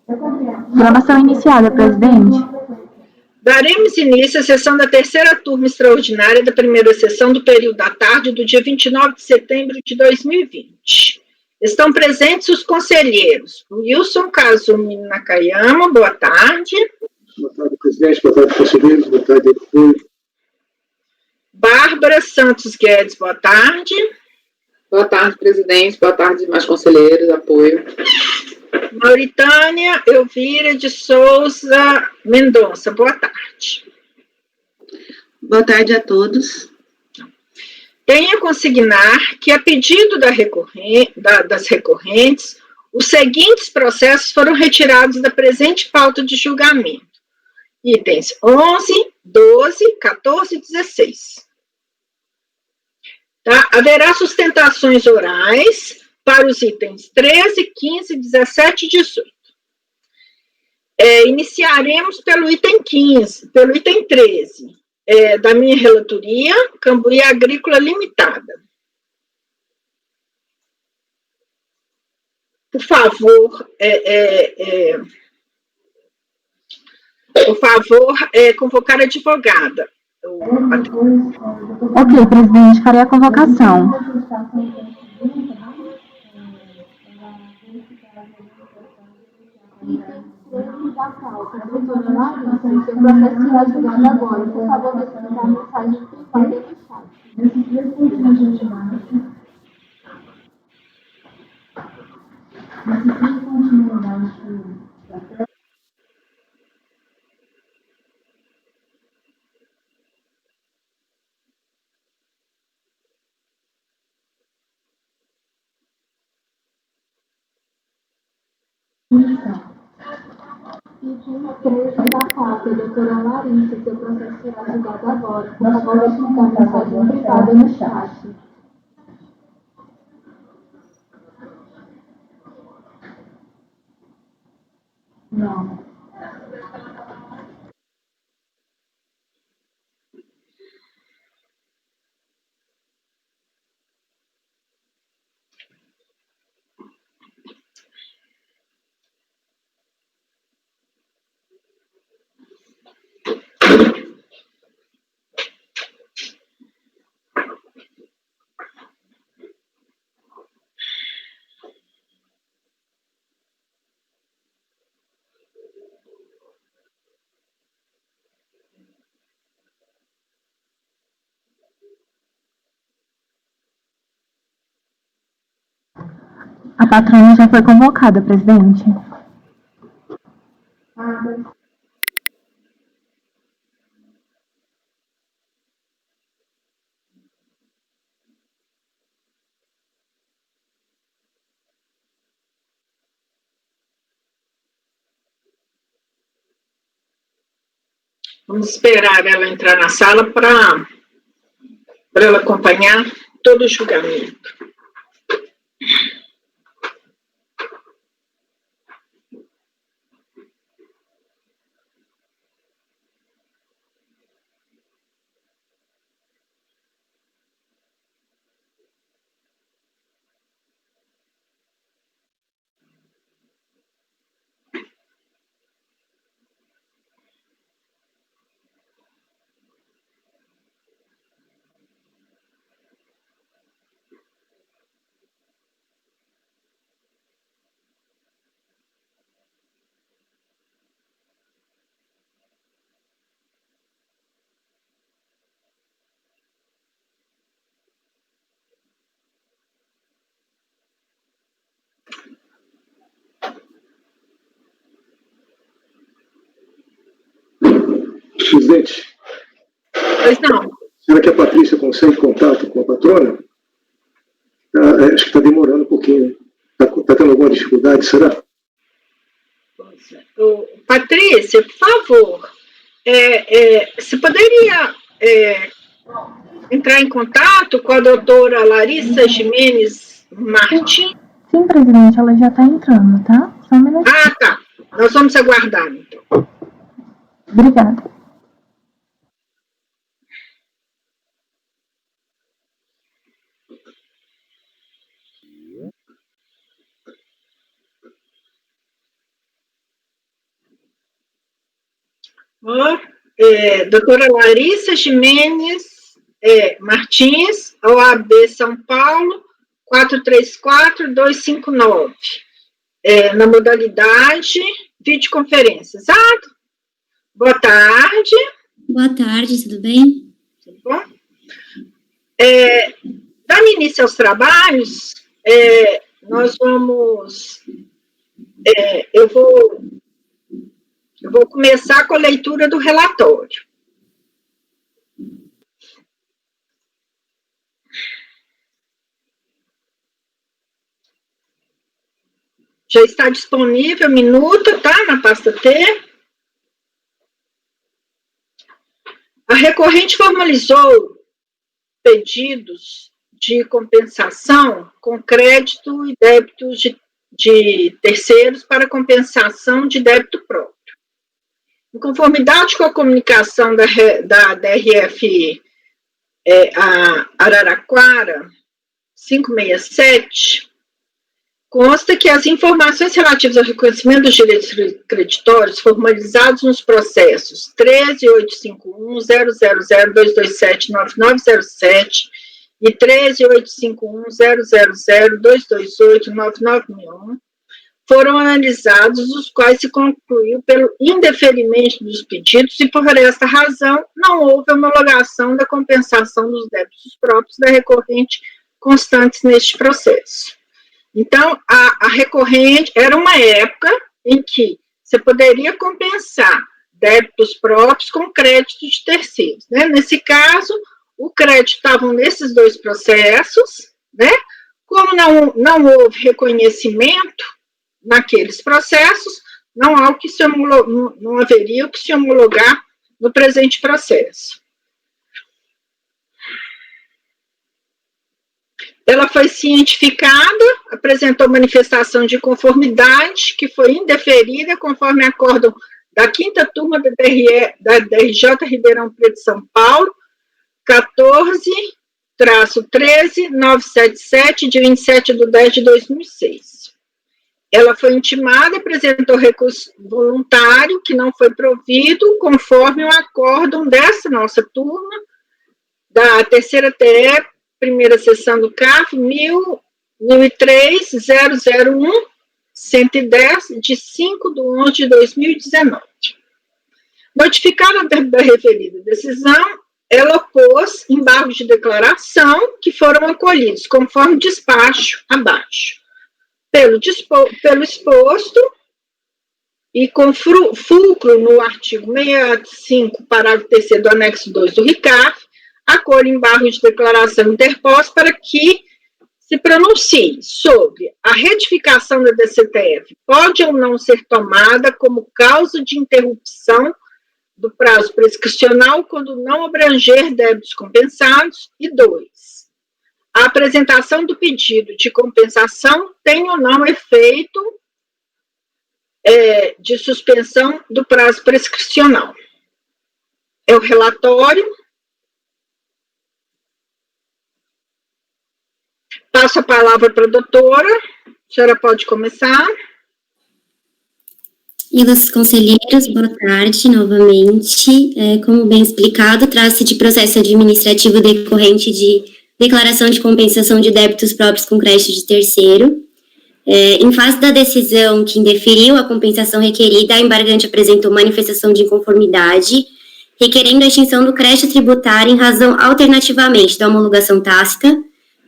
Gravação iniciada, presidente. Daremos início à sessão da terceira turma extraordinária da primeira sessão do período da tarde do dia 29 de setembro de 2020. Estão presentes os conselheiros. Wilson Kazumi Nakayama, boa tarde. Boa tarde, presidente. Boa tarde, conselheiros. Boa tarde, apoio. Bárbara Santos Guedes, boa tarde. Boa tarde, presidente. Boa tarde, demais conselheiros. Apoio. Mauritânia Elvira de Souza Mendonça, boa tarde. Boa tarde a todos. Tenho a consignar que, a pedido das recorrentes, os seguintes processos foram retirados da presente pauta de julgamento. Itens 11, 12, 14 e 16. Tá? Haverá sustentações orais para os itens 13, 15, 17 e 18. Iniciaremos pelo item 13, da minha relatoria, Cambuí Agrícola Limitada. Por favor, convocar a advogada. Ok, presidente, farei a convocação. Da pauta, a doutora Larissa, seu processo será julgado agora. Por favor, deixe a mensagem privada no chat. Nesses dias últimos de julgamento, necessito continuidade. Item 13 da pauta, doutora Larissa, seu processo será julgado agora. Por favor, deixe a mensagem privada no chat. Não. A patrona já foi convocada, presidente. Vamos esperar ela entrar na sala para ela acompanhar todo o julgamento. Presidente. Pois não. Será que a Patrícia consegue contato com a patrona? Acho que está demorando um pouquinho. Está tendo alguma dificuldade, será? Patrícia, por favor, você poderia entrar em contato com a doutora Larissa Jimenez Martins? Sim, presidente, ela já está entrando, tá? Só um minutinho. Ah, tá. Nós vamos aguardar, então. Obrigada. Doutora Larissa Jimenez Martins, OAB São Paulo, 434-259, na modalidade videoconferência, exato? Boa tarde. Boa tarde, tudo bem? Tudo bom? Dando início aos trabalhos, nós vamos... eu vou começar com a leitura do relatório. Já está disponível, minuta, tá? Na pasta T. A recorrente formalizou pedidos de compensação com crédito e débitos de terceiros para compensação de débito próprio. Em conformidade com a comunicação da DRF Araraquara 567, consta que as informações relativas ao reconhecimento dos direitos creditórios formalizados nos processos 13.851.000.227.9907 e 13.851.000.228.9961 foram analisados, os quais se concluiu pelo indeferimento dos pedidos e, por esta razão, não houve homologação da compensação dos débitos próprios da recorrente constantes neste processo. Então, a recorrente era uma época em que você poderia compensar débitos próprios com crédito de terceiros, né? Nesse caso, o crédito estavam nesses dois processos, né? Como não houve reconhecimento naqueles processos, não haveria o que se homologar no presente processo. Ela foi cientificada, apresentou manifestação de conformidade, que foi indeferida conforme acórdão da 5ª turma da DRJ Ribeirão Preto São Paulo, 14-13-977, de 27/10/2006. Ela foi intimada e apresentou recurso voluntário, que não foi provido, conforme o acórdão dessa nossa turma, da 3ª TE, primeira sessão do CAF, 1003-001-110, de 5/11/2019. Notificada da referida decisão, ela opôs embargos de declaração que foram acolhidos, conforme despacho abaixo. Pelo exposto e com fulcro no artigo 65, parágrafo 3º do anexo 2 do RICAF, acolhe embargo de declaração interposta para que se pronuncie sobre a retificação da DCTF pode ou não ser tomada como causa de interrupção do prazo prescricional quando não abranger débitos compensados, e 2. A apresentação do pedido de compensação tem ou não efeito de suspensão do prazo prescricional. É o relatório. Passo a palavra para a doutora. A senhora pode começar. Ilustros conselheiros, boa tarde novamente. Como bem explicado, trata-se de processo administrativo decorrente de declaração de compensação de débitos próprios com crédito de terceiro. Em face da decisão que indeferiu a compensação requerida, a embargante apresentou manifestação de inconformidade, requerendo a extinção do crédito tributário em razão alternativamente da homologação tácita,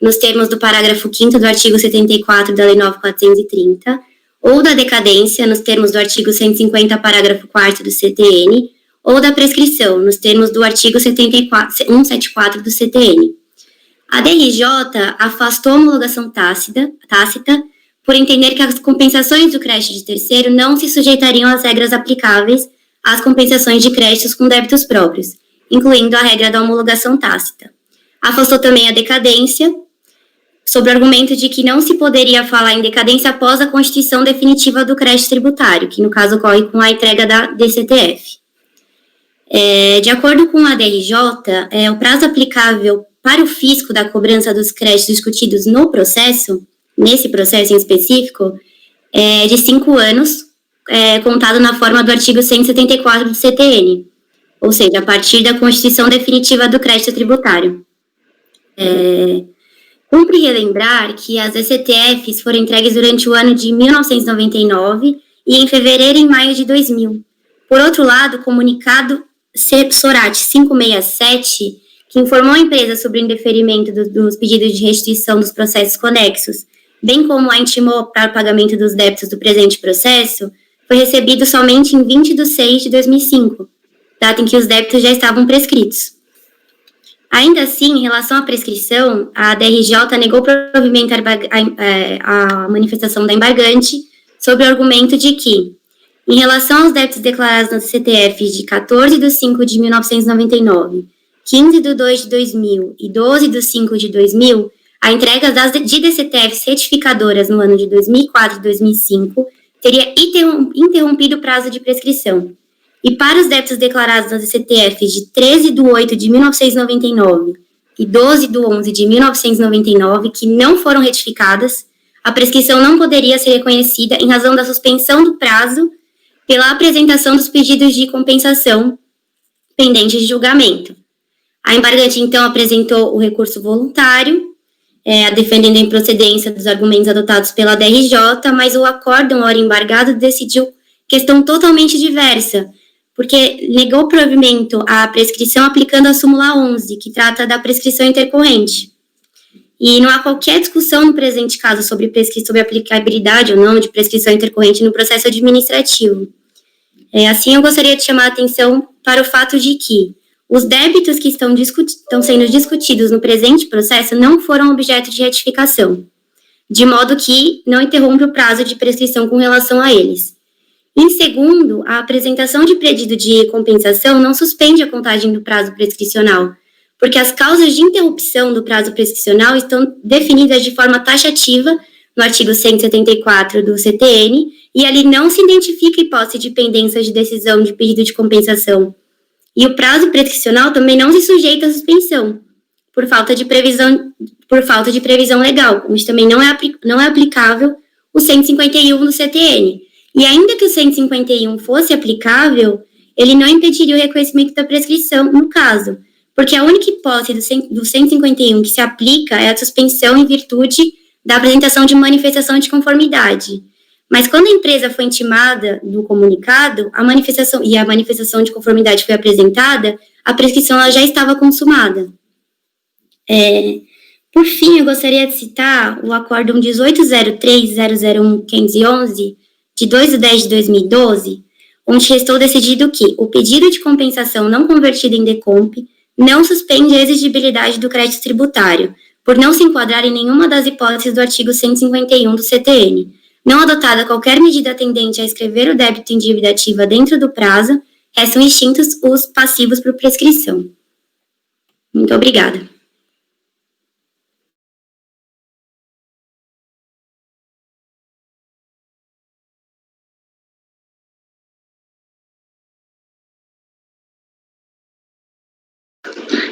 nos termos do parágrafo 5º do artigo 74 da Lei 9.430, ou da decadência, nos termos do artigo 150, parágrafo 4º do CTN, ou da prescrição, nos termos do artigo 174 do CTN. A DRJ afastou a homologação tácita por entender que as compensações do crédito de terceiro não se sujeitariam às regras aplicáveis às compensações de créditos com débitos próprios, incluindo a regra da homologação tácita. Afastou também a decadência, sob o argumento de que não se poderia falar em decadência após a constituição definitiva do crédito tributário, que no caso ocorre com a entrega da DCTF. De acordo com a DRJ, o prazo aplicável para o fisco da cobrança dos créditos discutidos no processo, nesse processo em específico, é de 5 anos, contado na forma do artigo 174 do CTN, ou seja, a partir da constituição definitiva do crédito tributário. Cumpre relembrar que as ECTFs foram entregues durante o ano de 1999 e em fevereiro e maio de 2000. Por outro lado, o comunicado SORAT 567, que informou a empresa sobre o indeferimento dos pedidos de restituição dos processos conexos, bem como a intimou para o pagamento dos débitos do presente processo, foi recebido somente em 20 de 6 de 2005, data em que os débitos já estavam prescritos. Ainda assim, em relação à prescrição, a DRJ negou provimento à manifestação da embargante sob o argumento de que, em relação aos débitos declarados nas CTFs de 14 de 5 de 1999, 15 de 2 de 2000 e 12 de 5 de 2000, a entrega de DCTFs certificadoras no ano de 2004 e 2005 teria interrompido o prazo de prescrição. E para os débitos declarados nas CTFs de 13 de 8 de 1999 e 12 de 11 de 1999, que não foram retificadas, a prescrição não poderia ser reconhecida em razão da suspensão do prazo pela apresentação dos pedidos de compensação pendentes de julgamento. A embargante, então, apresentou o recurso voluntário, defendendo a improcedência dos argumentos adotados pela DRJ, mas o acórdão, ora embargado, decidiu questão totalmente diversa, porque negou provimento à prescrição aplicando a súmula 11, que trata da prescrição intercorrente. E não há qualquer discussão no presente caso sobre aplicabilidade ou não de prescrição intercorrente no processo administrativo. Assim, eu gostaria de chamar a atenção para o fato de que os débitos que estão sendo discutidos no presente processo não foram objeto de retificação, de modo que não interrompe o prazo de prescrição com relação a eles. Em segundo, a apresentação de pedido de compensação não suspende a contagem do prazo prescricional, porque as causas de interrupção do prazo prescricional estão definidas de forma taxativa no artigo 174 do CTN, e ali não se identifica hipótese de pendência de decisão de pedido de compensação. E o prazo prescricional também não se sujeita à suspensão, por falta de previsão legal, onde também não é aplicável o 151 do CTN. E ainda que o 151 fosse aplicável, ele não impediria o reconhecimento da prescrição no caso, porque a única hipótese do 151 que se aplica é a suspensão em virtude da apresentação de manifestação de conformidade. Mas quando a empresa foi intimada do comunicado, a manifestação de conformidade foi apresentada, a prescrição ela já estava consumada. Por fim, eu gostaria de citar o acórdão 1803.001.511, de 2 de 10 de 2012, onde restou decidido que o pedido de compensação não convertido em decomp não suspende a exigibilidade do crédito tributário, por não se enquadrar em nenhuma das hipóteses do artigo 151 do CTN. Não adotada qualquer medida tendente a escrever o débito em dívida ativa dentro do prazo, restam extintos os passivos por prescrição. Muito obrigada.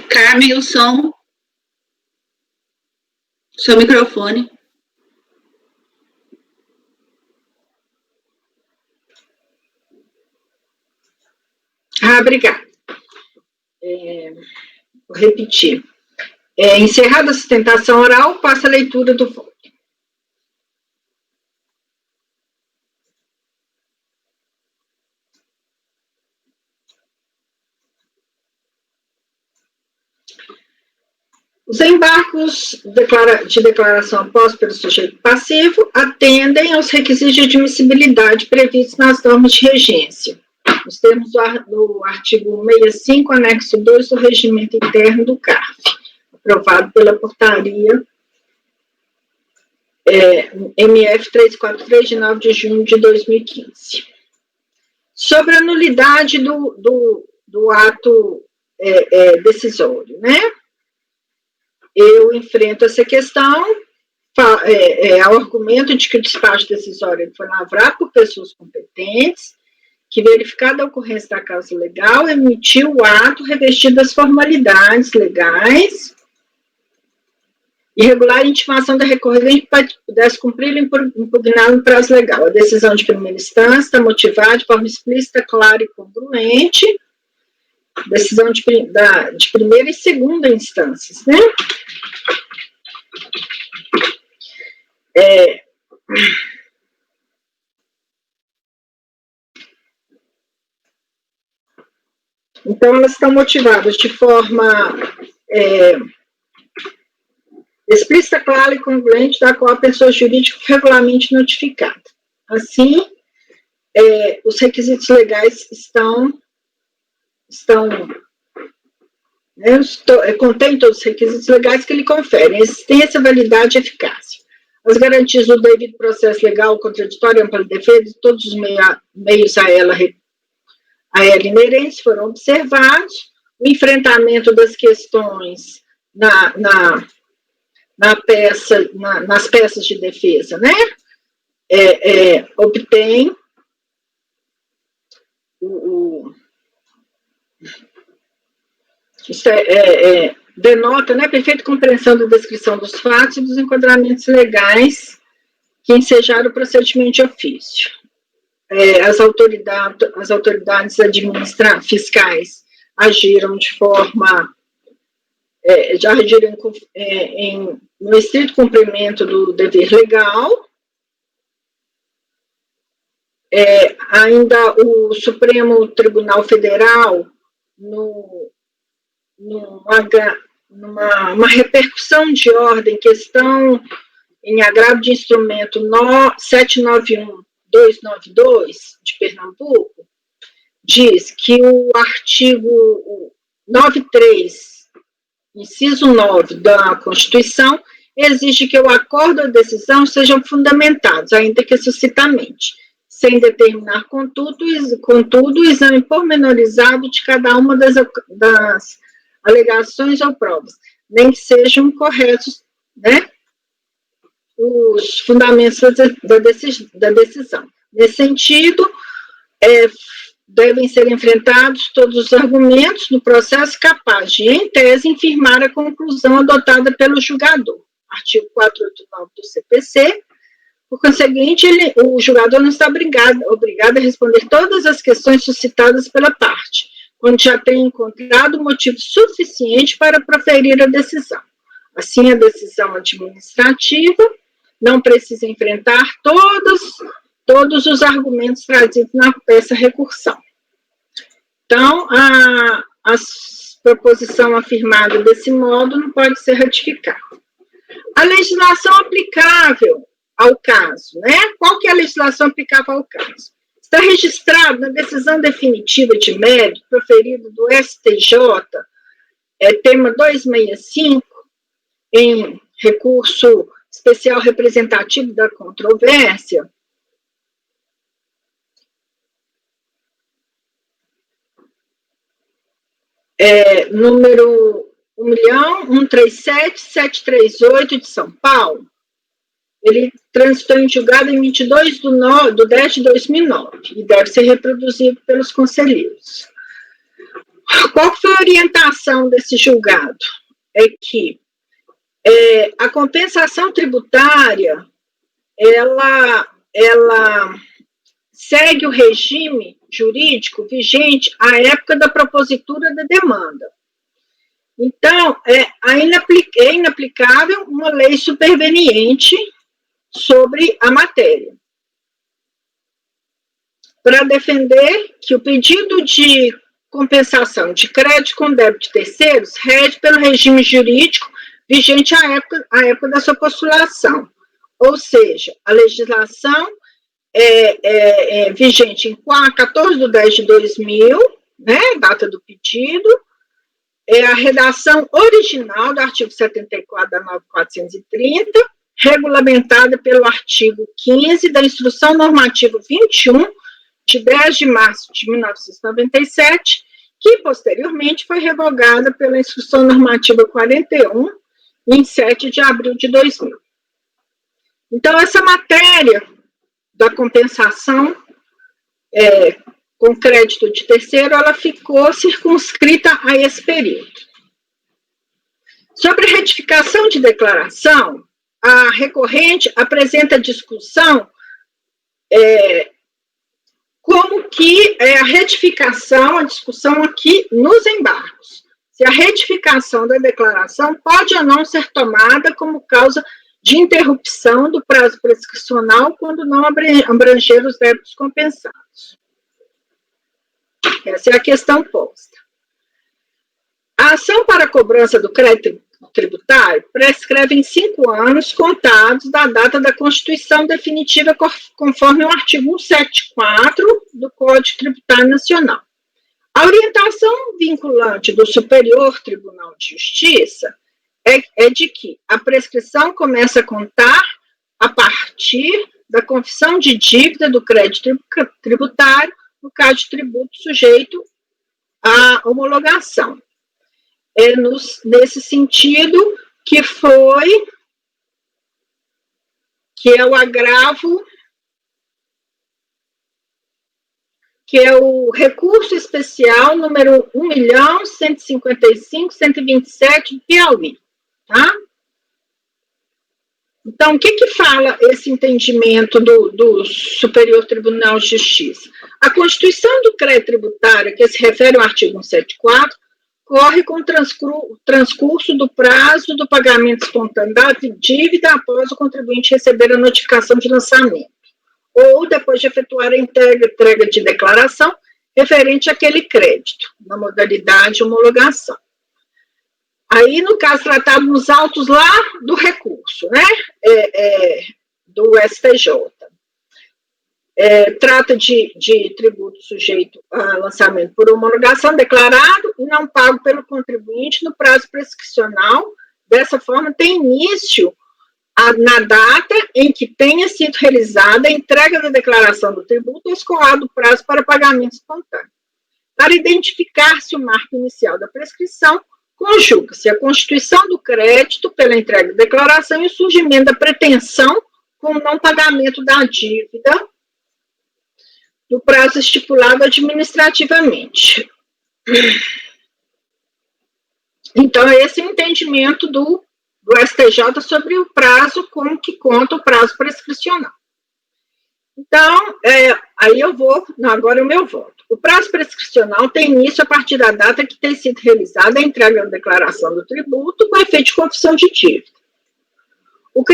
Carmen, o som. Seu microfone. Obrigada. Vou repetir. Encerrada a sustentação oral, passa a leitura do voto. Os embargos de declaração após pelo sujeito passivo atendem aos requisitos de admissibilidade previstos nas normas de regência, nos termos do artigo 65, anexo 2 do Regimento Interno do CARF, aprovado pela portaria MF 343, de 9 de junho de 2015. Sobre a nulidade do ato decisório, né? Eu enfrento essa questão, ao argumento de que o despacho decisório foi lavrado por pessoas competentes, que, verificada a ocorrência da causa legal, emitiu o ato revestido das formalidades legais e regular a intimação da recorrente para que pudesse cumprir ou impugnar no prazo legal. A decisão de primeira instância está motivada de forma explícita, clara e congruente. Decisão de primeira e segunda instâncias, né? Então, elas estão motivadas de forma explícita, clara e congruente, da qual a pessoa jurídica foi regularmente notificada. Assim, os requisitos legais contém todos os requisitos legais que lhe conferem existência, validade e eficácia. As garantias do devido processo legal, contraditório, ampla defesa e todos os meios a ela inerentes foram observados. O enfrentamento das questões nas peças de defesa, né? Obtém isso denota, né, perfeita compreensão da descrição dos fatos e dos enquadramentos legais que ensejaram o procedimento de ofício. As autoridades fiscais agiram de forma, já agiram no estrito cumprimento do dever legal. Ainda o Supremo Tribunal Federal, numa repercussão de ordem, questão em agravo de instrumento 791-292 de Pernambuco, diz que o artigo 93, inciso 9 da Constituição, exige que o acordo ou a decisão sejam fundamentados, ainda que explicitamente, sem determinar, contudo, o exame pormenorizado de cada uma das alegações ou provas, nem que sejam corretos, né, os fundamentos da decisão. Nesse sentido, devem ser enfrentados todos os argumentos do processo capazes de, em tese, infirmar a conclusão adotada pelo julgador. Artigo 489 do CPC. Por conseguinte, o julgador não está obrigado a responder todas as questões suscitadas pela parte, quando já tem encontrado motivo suficiente para proferir a decisão. Assim, a decisão administrativa não precisa enfrentar todos os argumentos trazidos na peça recursão. Então, a proposição afirmada desse modo não pode ser ratificada. A legislação aplicável ao caso, né? Qual que é a legislação aplicável ao caso? Está registrado na decisão definitiva de mérito proferida do STJ, tema 265, em recurso especial representativo da controvérsia, número 1.137.738 de São Paulo. Ele transitou em julgado em 22 de 10 de 2009 e deve ser reproduzido pelos conselheiros. Qual foi a orientação desse julgado? É que a compensação tributária, ela segue o regime jurídico vigente à época da propositura da demanda. Então, é inaplicável uma lei superveniente sobre a matéria. Para defender que o pedido de compensação de crédito com débito de terceiros rege pelo regime jurídico vigente à época da sua postulação. Ou seja, a legislação vigente em 14 de 10 de 2000, né, data do pedido, é a redação original do artigo 74 da 9430, regulamentada pelo artigo 15 da Instrução Normativa 21, de 10 de março de 1997, que posteriormente foi revogada pela Instrução Normativa 41, em 7 de abril de 2000. Então, essa matéria da compensação com crédito de terceiro, ela ficou circunscrita a esse período. Sobre retificação de declaração, a recorrente apresenta discussão como que é a retificação, a discussão aqui nos embargos. Se a retificação da declaração pode ou não ser tomada como causa de interrupção do prazo prescricional quando não abranger os débitos compensados. Essa é a questão posta. A ação para cobrança do crédito tributário prescreve em 5 anos contados da data da constituição definitiva conforme o artigo 174 do Código Tributário Nacional. A orientação vinculante do Superior Tribunal de Justiça é de que a prescrição começa a contar a partir da confissão de dívida do crédito tributário, no caso de tributo sujeito à homologação. É nesse sentido que é o agravo, que é o recurso especial número 1.155.127 de Piauí, tá? Então, o que fala esse entendimento do Superior Tribunal de Justiça? A Constituição do Crédito Tributário, que se refere ao artigo 174, corre com o transcurso do prazo do pagamento espontâneo da dívida após o contribuinte receber a notificação de lançamento, ou depois de efetuar a entrega de declaração referente àquele crédito, na modalidade de homologação. Aí, no caso, tratado nos autos lá do recurso, né, do STJ. Trata de tributo sujeito a lançamento por homologação declarado e não pago pelo contribuinte no prazo prescricional. Dessa forma, tem início na data em que tenha sido realizada a entrega da declaração do tributo, escoado o prazo para pagamento espontâneo. Para identificar-se o marco inicial da prescrição, conjuga-se a constituição do crédito pela entrega da declaração e o surgimento da pretensão com o não pagamento da dívida do prazo estipulado administrativamente. Então, esse é o entendimento do STJ sobre o prazo, como que conta o prazo prescricional. Então, aí eu vou, agora é o meu voto. O prazo prescricional tem início a partir da data que tem sido realizada a entrega da declaração do tributo com efeito de confissão de dívida. Os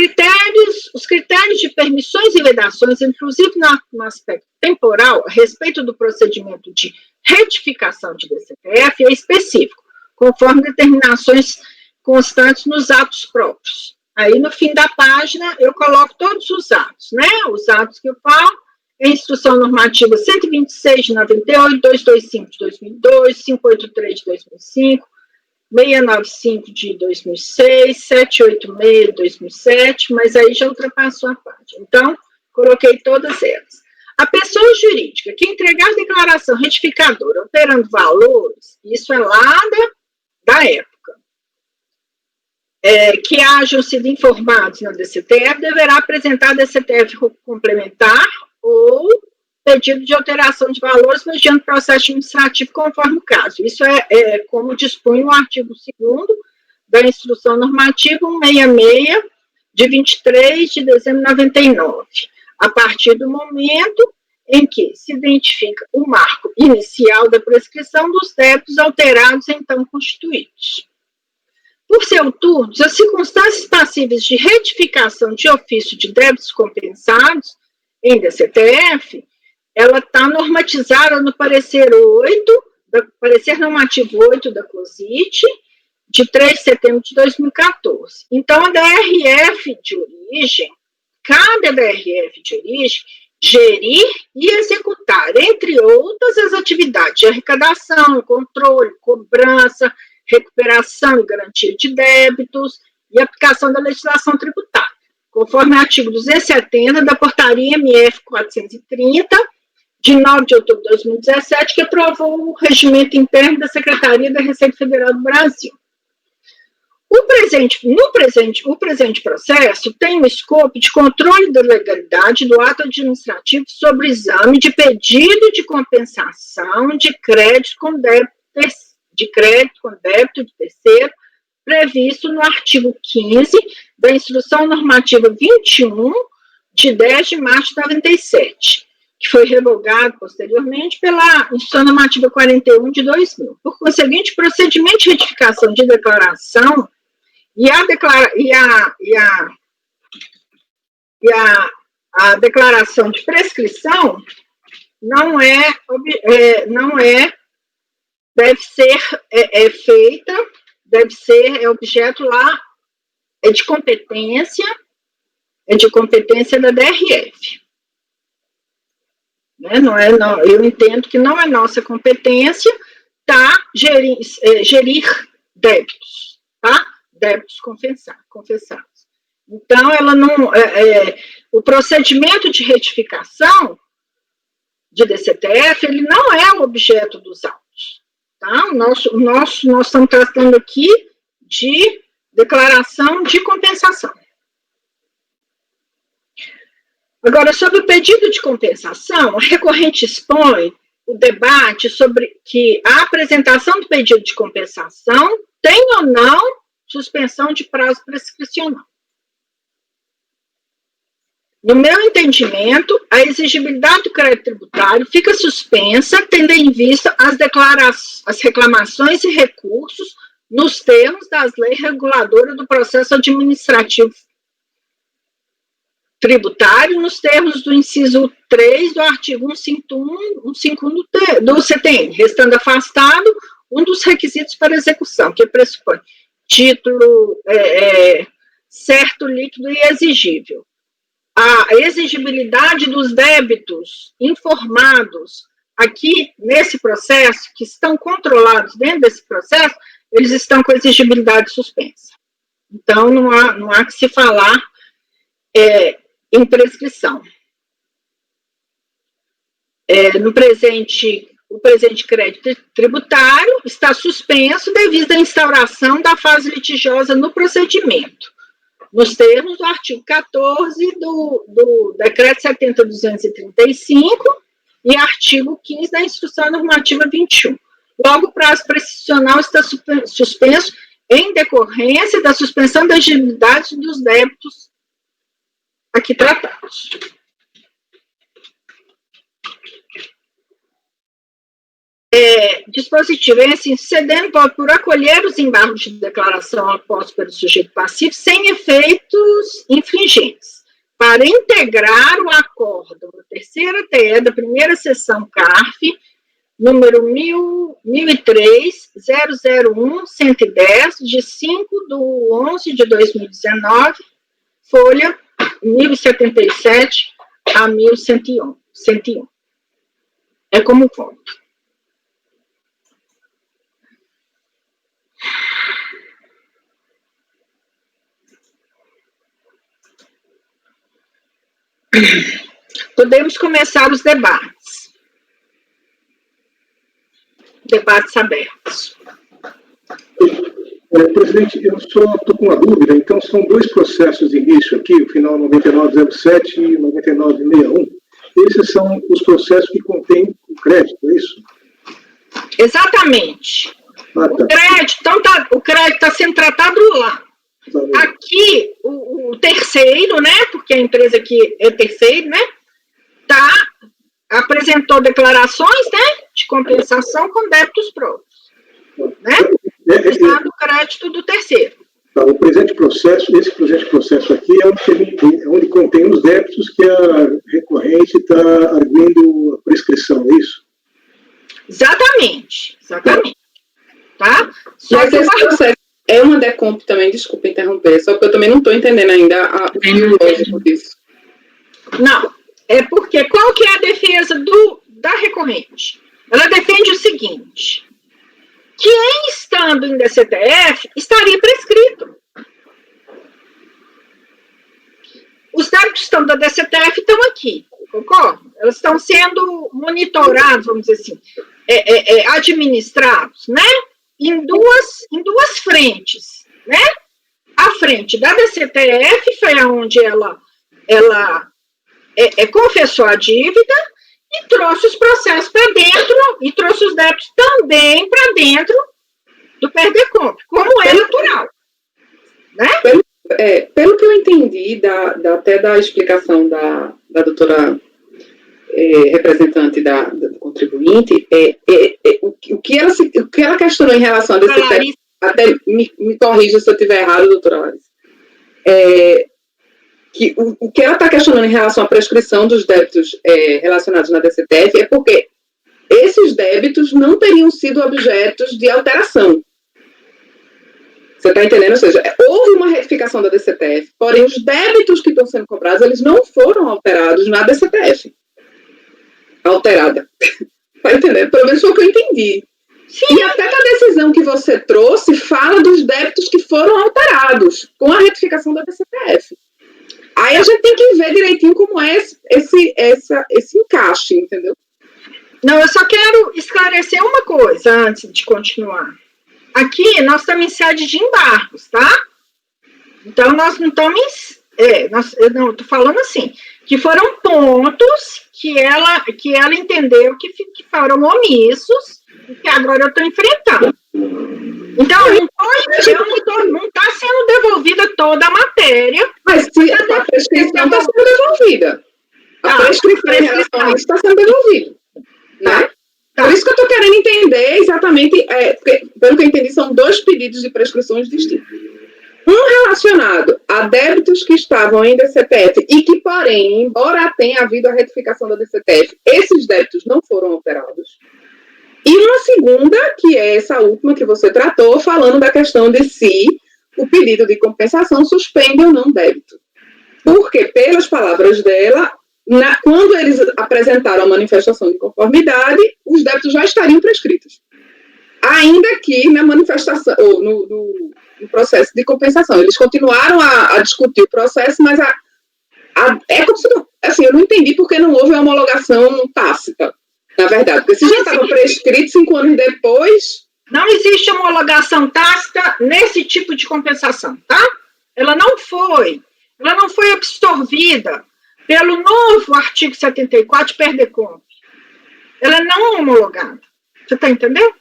critérios de permissões e vedações, inclusive no aspecto temporal, a respeito do procedimento de retificação de DCTF, é específico, conforme determinações constantes nos atos próprios. Aí, no fim da página, eu coloco todos os atos, né? Os atos que eu falo, é a Instrução Normativa 126 de 98, 225 de 2002, 583 de 2005, 695 de 2006, 786 de 2007, mas aí já ultrapassou a página. Então, coloquei todas elas. A pessoa jurídica que entregar a declaração retificadora alterando valores, isso é lá da época, que hajam sido informados na DCTF, deverá apresentar a DCTF complementar ou pedido de alteração de valores mediante processo administrativo conforme o caso. Isso é como dispõe o artigo 2º da Instrução Normativa 166, de 23 de dezembro de 99, a partir do momento em que se identifica o marco inicial da prescrição dos débitos alterados então constituídos. Por seu turno, as circunstâncias passíveis de retificação de ofício de débitos compensados em DCTF, ela está normatizada no parecer normativo 8 da COSIT, de 3 de setembro de 2014. Então, a DRF de origem, cabe à DRF de origem gerir e executar, entre outras, as atividades de arrecadação, controle, cobrança, recuperação e garantia de débitos e aplicação da legislação tributária, conforme o artigo 270 da Portaria MF 430, de 9 de outubro de 2017, que aprovou o regimento interno da Secretaria da Receita Federal do Brasil. O presente processo tem o escopo de controle da legalidade do ato administrativo sobre exame de pedido de compensação de crédito com débito de terceiro previsto no artigo 15 da Instrução Normativa 21, de 10 de março de 97, que foi revogado posteriormente pela Instrução Normativa 41 de 2000. Por conseguinte, o procedimento de retificação de declaração e a declaração de prescrição deve ser feita, deve ser objeto lá, de competência da DRF. Né? Eu entendo que não é nossa competência gerir débitos, tá? Débitos confessados. Então, ela não, o procedimento de retificação de DCTF, ele não é o objeto dos autos. Tá? Nós estamos tratando aqui de declaração de compensação. Agora, sobre o pedido de compensação, a recorrente expõe o debate sobre que a apresentação do pedido de compensação tem ou não suspensão de prazo prescricional. No meu entendimento, a exigibilidade do crédito tributário fica suspensa, tendo em vista as reclamações e recursos nos termos das leis reguladoras do processo administrativo tributário, nos termos do inciso 3 do artigo 151 do CTN, restando afastado um dos requisitos para execução, que pressupõe título certo, líquido e exigível. A exigibilidade dos débitos informados aqui nesse processo, que estão controlados dentro desse processo, eles estão com exigibilidade suspensa. Então, não há que se falar em prescrição. O presente crédito tributário está suspenso devido à instauração da fase litigiosa no procedimento, nos termos do artigo 14 do Decreto 70.235 e artigo 15 da Instrução Normativa 21. Logo, o prazo prescricional está suspenso em decorrência da suspensão da exigibilidade dos débitos aqui tratados. Dispositivo é assim: cedendo pode por acolher os embargos de declaração apostos pelo sujeito passivo sem efeitos infringentes, para integrar o acordo da terceira TE da primeira sessão CARF, número 1003-001-110, de 5/11/2019, folha 1077 a 1101. É como voto. Podemos começar os debates. Debates abertos. Presidente, eu só estou com uma dúvida. Então, são dois processos de início aqui, o final 9907 e 9961. Esses são os processos que contêm o crédito, é isso? Exatamente. Ah, tá. O crédito está sendo tratado lá. Aqui, o terceiro, né, porque a empresa aqui é terceiro, né, apresentou declarações, né, de compensação com débitos próprios, né, está do crédito do terceiro. Tá, o presente processo, esse presente processo aqui é onde contém os débitos que a recorrente está arguindo a prescrição, é isso? Exatamente. Tá? Mas esse processo é uma decomp também, desculpa interromper, só que eu também não estou entendendo ainda o fio lógico disso. Não, é porque qual que é a defesa da recorrente? Ela defende o seguinte: que em estando em DCTF, estaria prescrito. Os débitos que estão da DCTF estão aqui, concorda? Elas estão sendo monitorados, vamos dizer assim, administrados, né? Em duas frentes, né? A frente da DCTF foi aonde ela confessou a dívida e trouxe os processos para dentro, e trouxe os débitos também para dentro do PERDECOMP, como é natural. Né? Pelo que eu entendi até da explicação da doutora representante do contribuinte, o que ela questionou em relação a DCTF, até me corrija se eu estiver errado, doutora Larissa, que o que ela está questionando em relação à prescrição dos débitos relacionados na DCTF é porque esses débitos não teriam sido objetos de alteração. Você está entendendo? Ou seja, houve uma retificação da DCTF, porém os débitos que estão sendo cobrados, eles não foram alterados na DCTF. Alterada. Está entendendo? Pelo menos foi o que eu entendi. Sim. E até a decisão que você trouxe fala dos débitos que foram alterados com a retificação da DCTF. Aí a gente tem que ver direitinho como é esse encaixe, entendeu? Não, eu só quero esclarecer uma coisa antes de continuar. Aqui nós estamos em sede de embargos, tá? Então nós não estamos eu não estou falando assim, que foram pontos que ela entendeu que foram omissos e que agora eu estou enfrentando. Então, não está sendo devolvida toda a matéria. Mas a prescrição está sendo devolvida. A prescrição está sendo devolvida. Né? Tá. Por isso que eu estou querendo entender exatamente, porque, pelo que eu entendi, são 2 pedidos de prescrições distintos. Um relacionado a débitos que estavam em DCTF e que, porém, embora tenha havido a retificação da DCTF, esses débitos não foram alterados. E uma segunda, que é essa última que você tratou, falando da questão de se o pedido de compensação suspende ou não débito. Porque, pelas palavras dela, quando eles apresentaram a manifestação de conformidade, os débitos já estariam prescritos. Ainda que na manifestação, ou no processo de compensação. Eles continuaram a discutir o processo, mas é como se não, assim, eu não entendi porque não houve homologação tácita, na verdade. Porque se já estava prescrito 5 anos depois... Não existe homologação tácita nesse tipo de compensação, tá? Ela não foi absorvida pelo novo artigo 74 PERDECOMP. Ela não é homologada. Você está entendendo?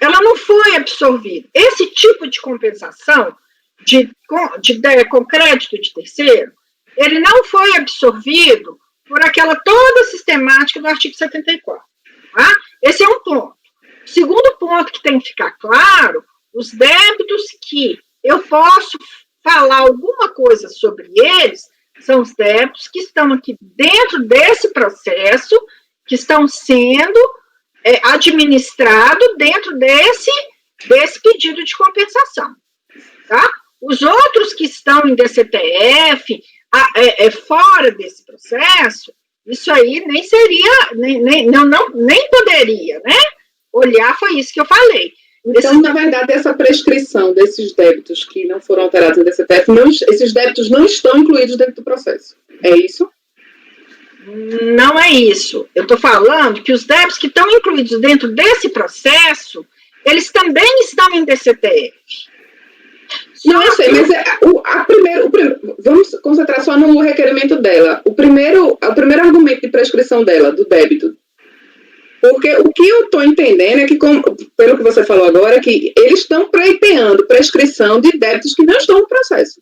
Ela não foi absorvida. Esse tipo de compensação com crédito de terceiro, ele não foi absorvido por aquela toda sistemática do artigo 74. Tá? Esse é um ponto. O segundo ponto que tem que ficar claro, os débitos que eu posso falar alguma coisa sobre eles, são os débitos que estão aqui dentro desse processo, que estão sendo administrado dentro desse pedido de compensação. Tá? Os outros que estão em DCTF, fora desse processo, isso aí nem seria, nem poderia, né? Olhar, foi isso que eu falei. Então, na verdade, essa prescrição desses débitos que não foram alterados no DCTF, esses débitos não estão incluídos dentro do processo. É isso? Não é isso. Eu estou falando que os débitos que estão incluídos dentro desse processo, eles também estão em DCTF. Não, eu sei, mas vamos concentrar só no requerimento dela. O primeiro argumento de prescrição dela, do débito. Porque o que eu estou entendendo é que, pelo que você falou agora, é que eles estão pleiteando prescrição de débitos que não estão no processo.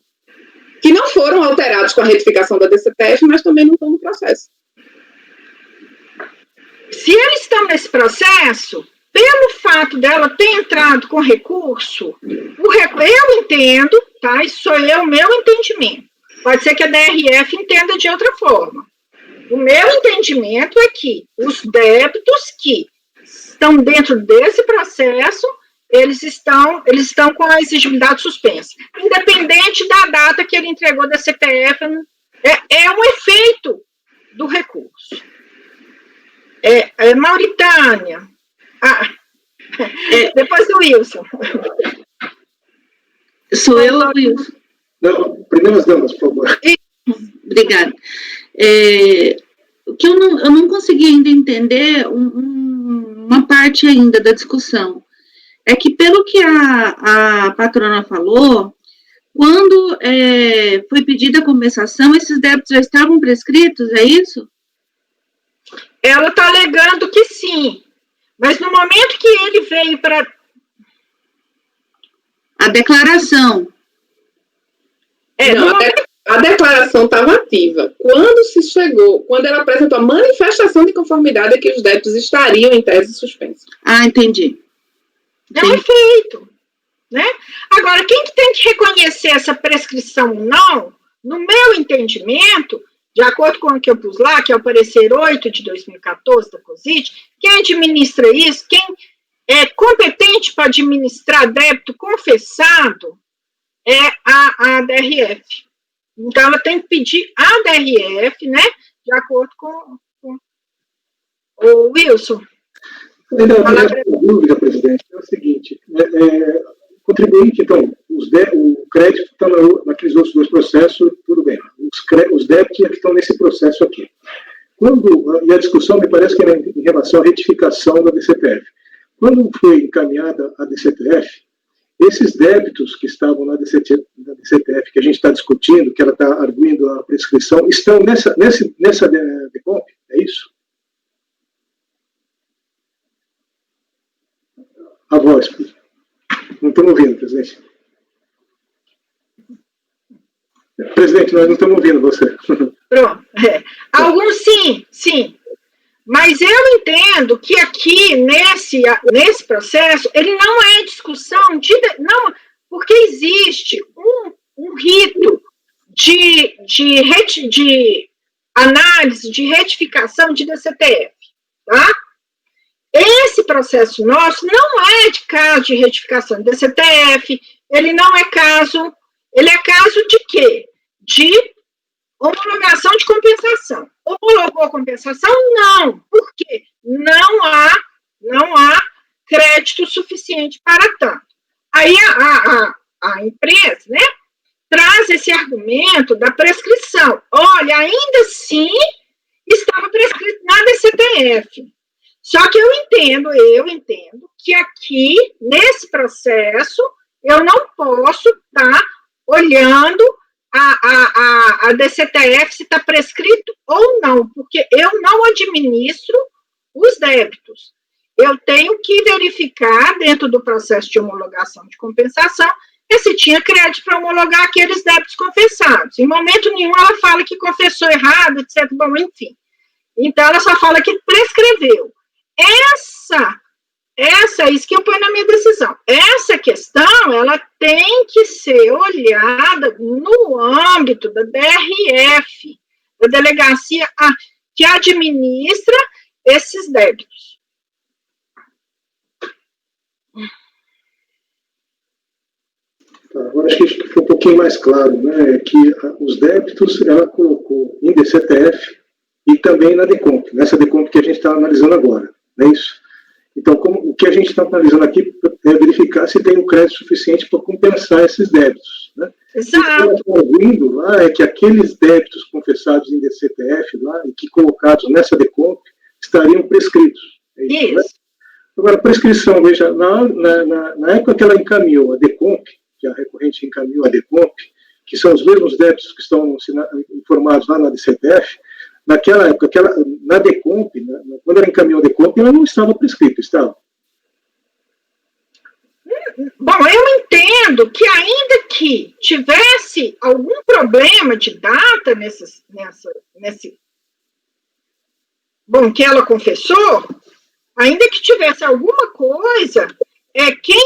Que não foram alterados com a retificação da DCTF, mas também não estão no processo. Se eles estão nesse processo, pelo fato dela ter entrado com recurso, eu entendo, tá? Isso é o meu entendimento. Pode ser que a DRF entenda de outra forma. O meu entendimento é que os débitos que estão dentro desse processo, eles estão com a exigibilidade suspensa. Independente da data que ele entregou da CPF, é um efeito do recurso. Mauritânia. Depois do Wilson. Sou eu, Wilson? Não, primeiras damas, por favor. Obrigada. O que eu não consegui ainda entender uma parte ainda da discussão. É que, pelo que a patrona falou, quando foi pedida a compensação, esses débitos já estavam prescritos, é isso? Ela está alegando que sim, mas no momento que ele veio para... A declaração. Não, a declaração estava ativa. Quando ela apresentou a manifestação de conformidade, é que os débitos estariam em tese suspensos. Ah, entendi. Não é feito, né? Agora, quem que tem que reconhecer essa prescrição não, no meu entendimento, de acordo com o que eu pus lá, que é o parecer 8 de 2014 da COSIT, quem administra isso, quem é competente para administrar débito confessado é a DRF. Então, ela tem que pedir a DRF, né, de acordo com o Wilson. A dúvida, presidente, é o seguinte, o contribuinte, então, o crédito está naqueles outros dois processos, tudo bem, os débitos é que estão nesse processo aqui. E a discussão me parece que é em relação à retificação da DCTF. Quando foi encaminhada a DCTF, esses débitos que estavam na DCTF, que a gente está discutindo, que ela está arguindo a prescrição, estão nessa DECOMP, é isso? A voz. Não estamos ouvindo, presidente. Presidente, nós não estamos ouvindo você. Pronto. Alguns sim. Mas eu entendo que aqui, nesse processo, ele não é discussão não, porque existe um rito de análise, de retificação de DCTF, tá? Esse processo nosso não é de caso de retificação de DCTF, ele é caso de quê? De homologação de compensação. Homologou a compensação? Não. Por quê? Não há crédito suficiente para tanto. Aí a empresa, né, traz esse argumento da prescrição. Olha, ainda assim estava prescrito na DCTF. Só que eu entendo que aqui, nesse processo, eu não posso estar olhando a DCTF se está prescrito ou não, porque eu não administro os débitos. Eu tenho que verificar, dentro do processo de homologação de compensação, se tinha crédito para homologar aqueles débitos confessados. Em momento nenhum ela fala que confessou errado, etc. Bom, enfim. Então, ela só fala que prescreveu. Isso que eu ponho na minha decisão. Essa questão, ela tem que ser olhada no âmbito da DRF, da delegacia que administra esses débitos. Agora acho que ficou um pouquinho mais claro, né, que os débitos ela colocou em DCTF e também na DECOMP, nessa DECOMP que a gente está analisando agora, não é isso? Então, o que a gente está analisando aqui é verificar se tem um crédito suficiente para compensar esses débitos, né? Exato. O que nós estamos ouvindo lá é que aqueles débitos confessados em DCTF lá, e que colocados nessa DECOMP, estariam prescritos. É isso, né? Agora, a prescrição, veja, na época que ela encaminhou a DECOMP, que a recorrente encaminhou a DECOMP, que são os mesmos débitos que estão informados lá na DCTF, naquela época, na DECOMP, quando ela encaminhou a DECOMP, ela não estava prescrita, estava? Bom, eu entendo que ainda que tivesse algum problema de data bom, que ela confessou, ainda que tivesse alguma coisa,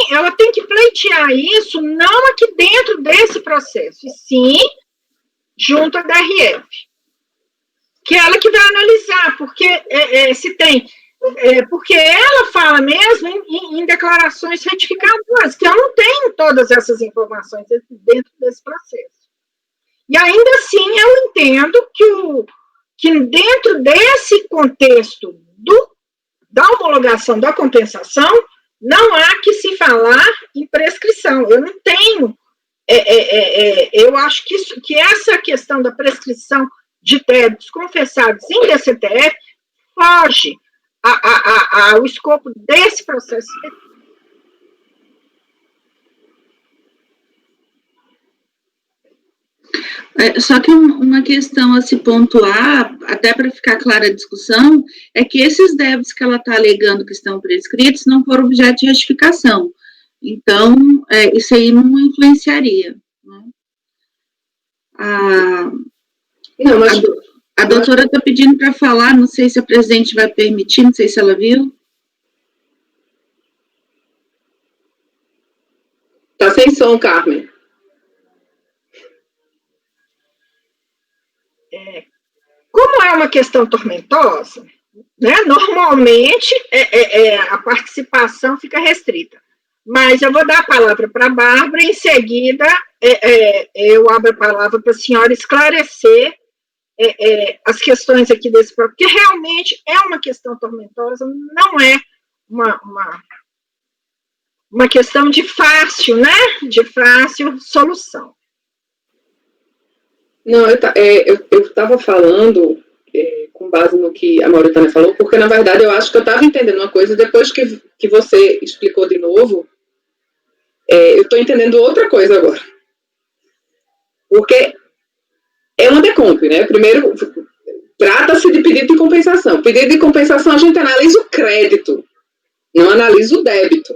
ela tem que pleitear isso não aqui dentro desse processo, e sim junto à DRF. Que é ela que vai analisar, porque se tem... porque ela fala mesmo em declarações retificadoras, que eu não tenho todas essas informações dentro desse processo. E ainda assim eu entendo que dentro desse contexto da homologação da compensação, não há que se falar em prescrição. Eu não tenho... eu acho que essa questão da prescrição de débitos confessados em DCTF foge ao escopo desse processo. Só que uma questão a se pontuar, até para ficar clara a discussão, é que esses débitos que ela está alegando que estão prescritos não foram objeto de retificação. Então, isso aí não influenciaria, né? Não, mas A doutora está pedindo para falar, não sei se a presidente vai permitir, não sei se ela viu. Está sem som, Carmen. Como é uma questão tormentosa, né, normalmente a participação fica restrita. Mas eu vou dar a palavra para a Bárbara, em seguida eu abro a palavra para a senhora esclarecer as questões aqui desse próprio, porque realmente é uma questão tormentosa, não é uma questão de fácil, né? De fácil solução. Não, eu estava falando com base no que a Mauritânia falou, porque, na verdade, eu acho que eu estava entendendo uma coisa, depois que você explicou de novo, eu estou entendendo outra coisa agora. Porque é uma decomp, né? Primeiro, trata-se de pedido de compensação. Pedido de compensação, a gente analisa o crédito, não analisa o débito.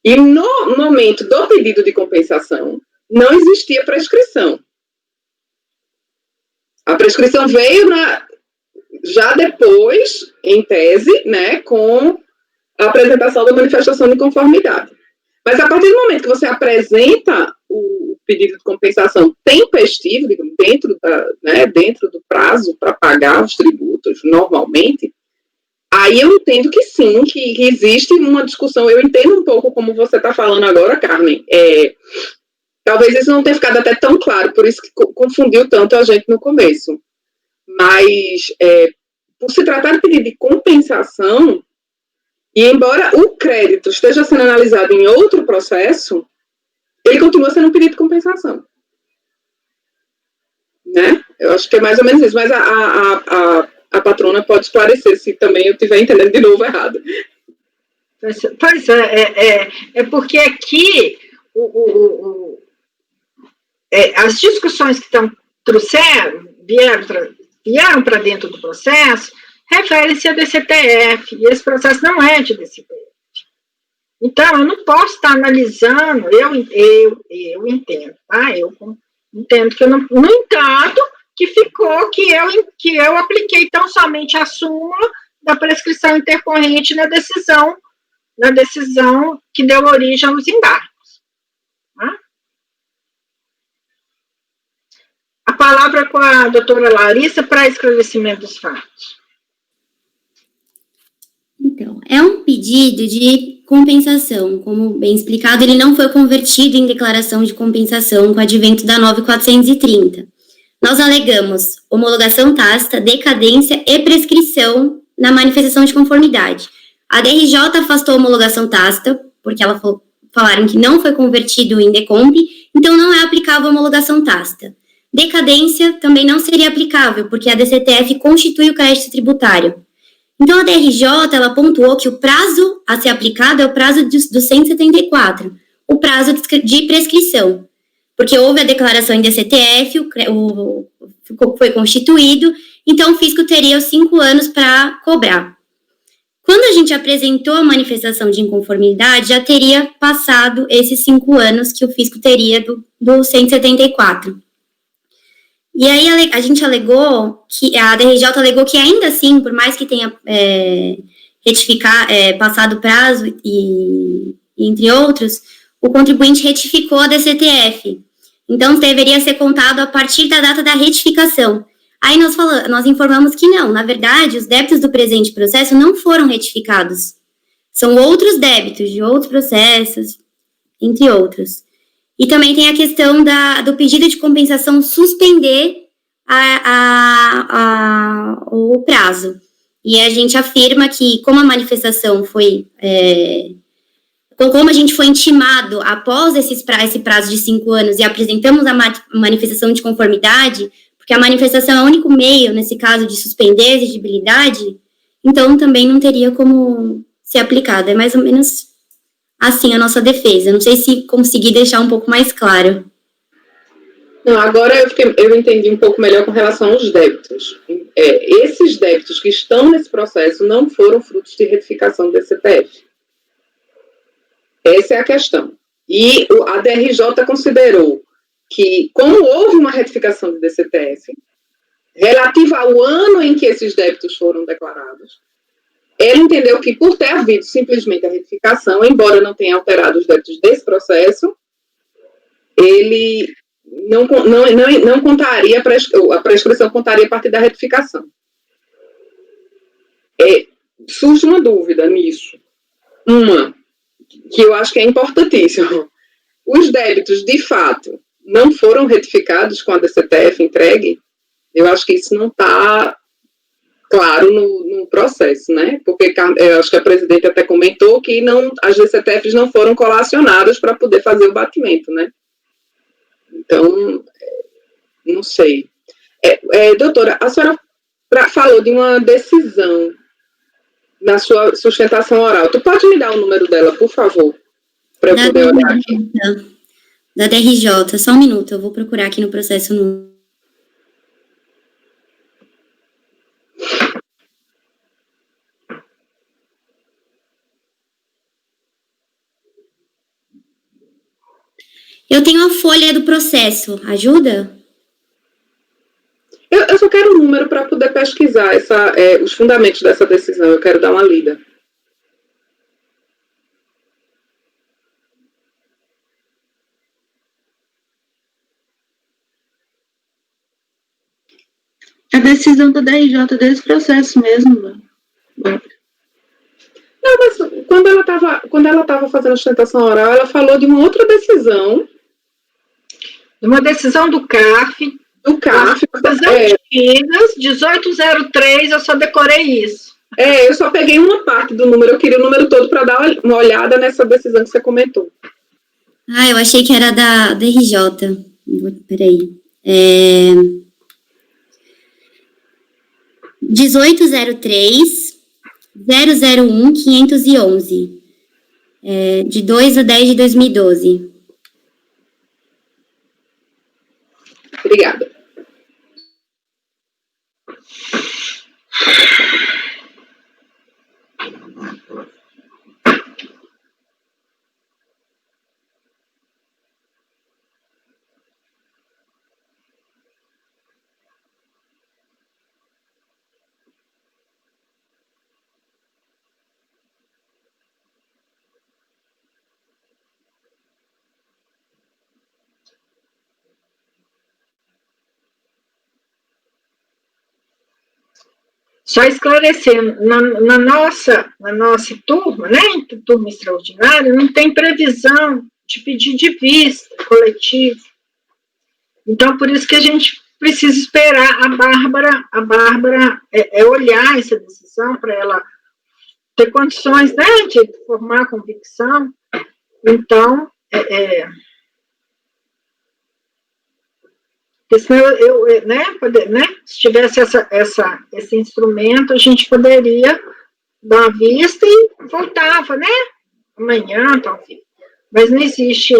E no momento do pedido de compensação, não existia prescrição. A prescrição veio já depois, em tese, né, com a apresentação da manifestação de conformidade. Mas a partir do momento que você apresenta o pedido de compensação tempestivo, dentro do prazo para pagar os tributos normalmente, aí eu entendo que sim, que existe uma discussão. Eu entendo um pouco como você está falando agora, Carmen. Talvez isso não tenha ficado até tão claro, por isso que confundiu tanto a gente no começo. Mas, por se tratar de pedido de compensação, e embora o crédito esteja sendo analisado em outro processo, ele continua sendo um pedido de compensação. Né? Eu acho que é mais ou menos isso, mas a patrona pode esclarecer se também eu estiver entendendo de novo errado. Pois é porque aqui as discussões que vieram para dentro do processo referem-se a DCTF, e esse processo não é de DCTF. Então, eu não posso estar analisando, eu entendo, tá? Eu entendo que eu não... No entanto, que ficou que eu apliquei tão somente a súmula da prescrição intercorrente na decisão que deu origem aos embargos. Tá? A palavra com a doutora Larissa para esclarecimento dos fatos. Então, é um pedido de compensação. Como bem explicado, ele não foi convertido em declaração de compensação com o advento da 9.430. Nós alegamos homologação tácita, decadência e prescrição na manifestação de conformidade. A DRJ afastou a homologação tácita, porque falaram que não foi convertido em decomp, então não é aplicável a homologação tácita. Decadência também não seria aplicável, porque a DCTF constitui o crédito tributário. Então, a DRJ, ela pontuou que o prazo a ser aplicado é o prazo do 174, o prazo de prescrição, porque houve a declaração em DCTF, foi constituído, então o fisco teria os 5 anos para cobrar. Quando a gente apresentou a manifestação de inconformidade, já teria passado esses 5 anos que o fisco teria do 174. E aí a gente alegou, a DRJ alegou que ainda assim, por mais que tenha passado o prazo e entre outros, o contribuinte retificou a DCTF. Então, deveria ser contado a partir da data da retificação. Aí nós informamos que não, na verdade, os débitos do presente processo não foram retificados. São outros débitos de outros processos, entre outros. E também tem a questão do pedido de compensação suspender o prazo. E a gente afirma que, como a manifestação foi... como a gente foi intimado após esse prazo de 5 anos e apresentamos a manifestação de conformidade, porque a manifestação é o único meio, nesse caso, de suspender a exigibilidade, então também não teria como ser aplicado. É mais ou menos assim a nossa defesa. Não sei se consegui deixar um pouco mais claro. Não, agora eu entendi um pouco melhor com relação aos débitos. Esses débitos que estão nesse processo não foram frutos de retificação do DCTF. Essa é a questão. E a DRJ considerou que, como houve uma retificação do DCTF, relativa ao ano em que esses débitos foram declarados, ele entendeu que, por ter havido simplesmente a retificação, embora não tenha alterado os débitos desse processo, ele não contaria, a prescrição contaria a partir da retificação. Surge uma dúvida nisso. Uma, que eu acho que é importantíssima. Os débitos, de fato, não foram retificados com a DCTF entregue? Eu acho que isso não está claro no processo, né? Porque eu acho que a presidente até comentou que as DCTFs não foram colacionadas para poder fazer o batimento, né? Então, não sei. Doutora, a senhora falou de uma decisão na sua sustentação oral. Tu pode me dar o número dela, por favor, para eu poder olhar aqui? Da DRJ, só um minuto, eu vou procurar aqui no processo no... Eu tenho a folha do processo, ajuda? Eu só quero o número para poder pesquisar os fundamentos dessa decisão. Eu quero dar uma lida. A decisão da DRJ desse processo mesmo. Não, mas quando ela estava fazendo a sustentação oral, ela falou de uma outra decisão. De uma decisão do CARF. Do CARF. Minas, 1803, eu só decorei isso. Eu só peguei uma parte do número, eu queria o número todo para dar uma olhada nessa decisão que você comentou. Ah, eu achei que era da DRJ. Peraí. 1803 001 511, de 2/10/2012. Obrigada. Só esclarecendo, na nossa turma, né, turma extraordinária, não tem previsão de pedir de vista coletivo. Então, por isso que a gente precisa esperar a Bárbara olhar essa decisão para ela ter condições, né, de formar convicção. Então, porque senão se tivesse esse instrumento, a gente poderia dar uma vista e voltava, né? Amanhã, talvez. Mas não existe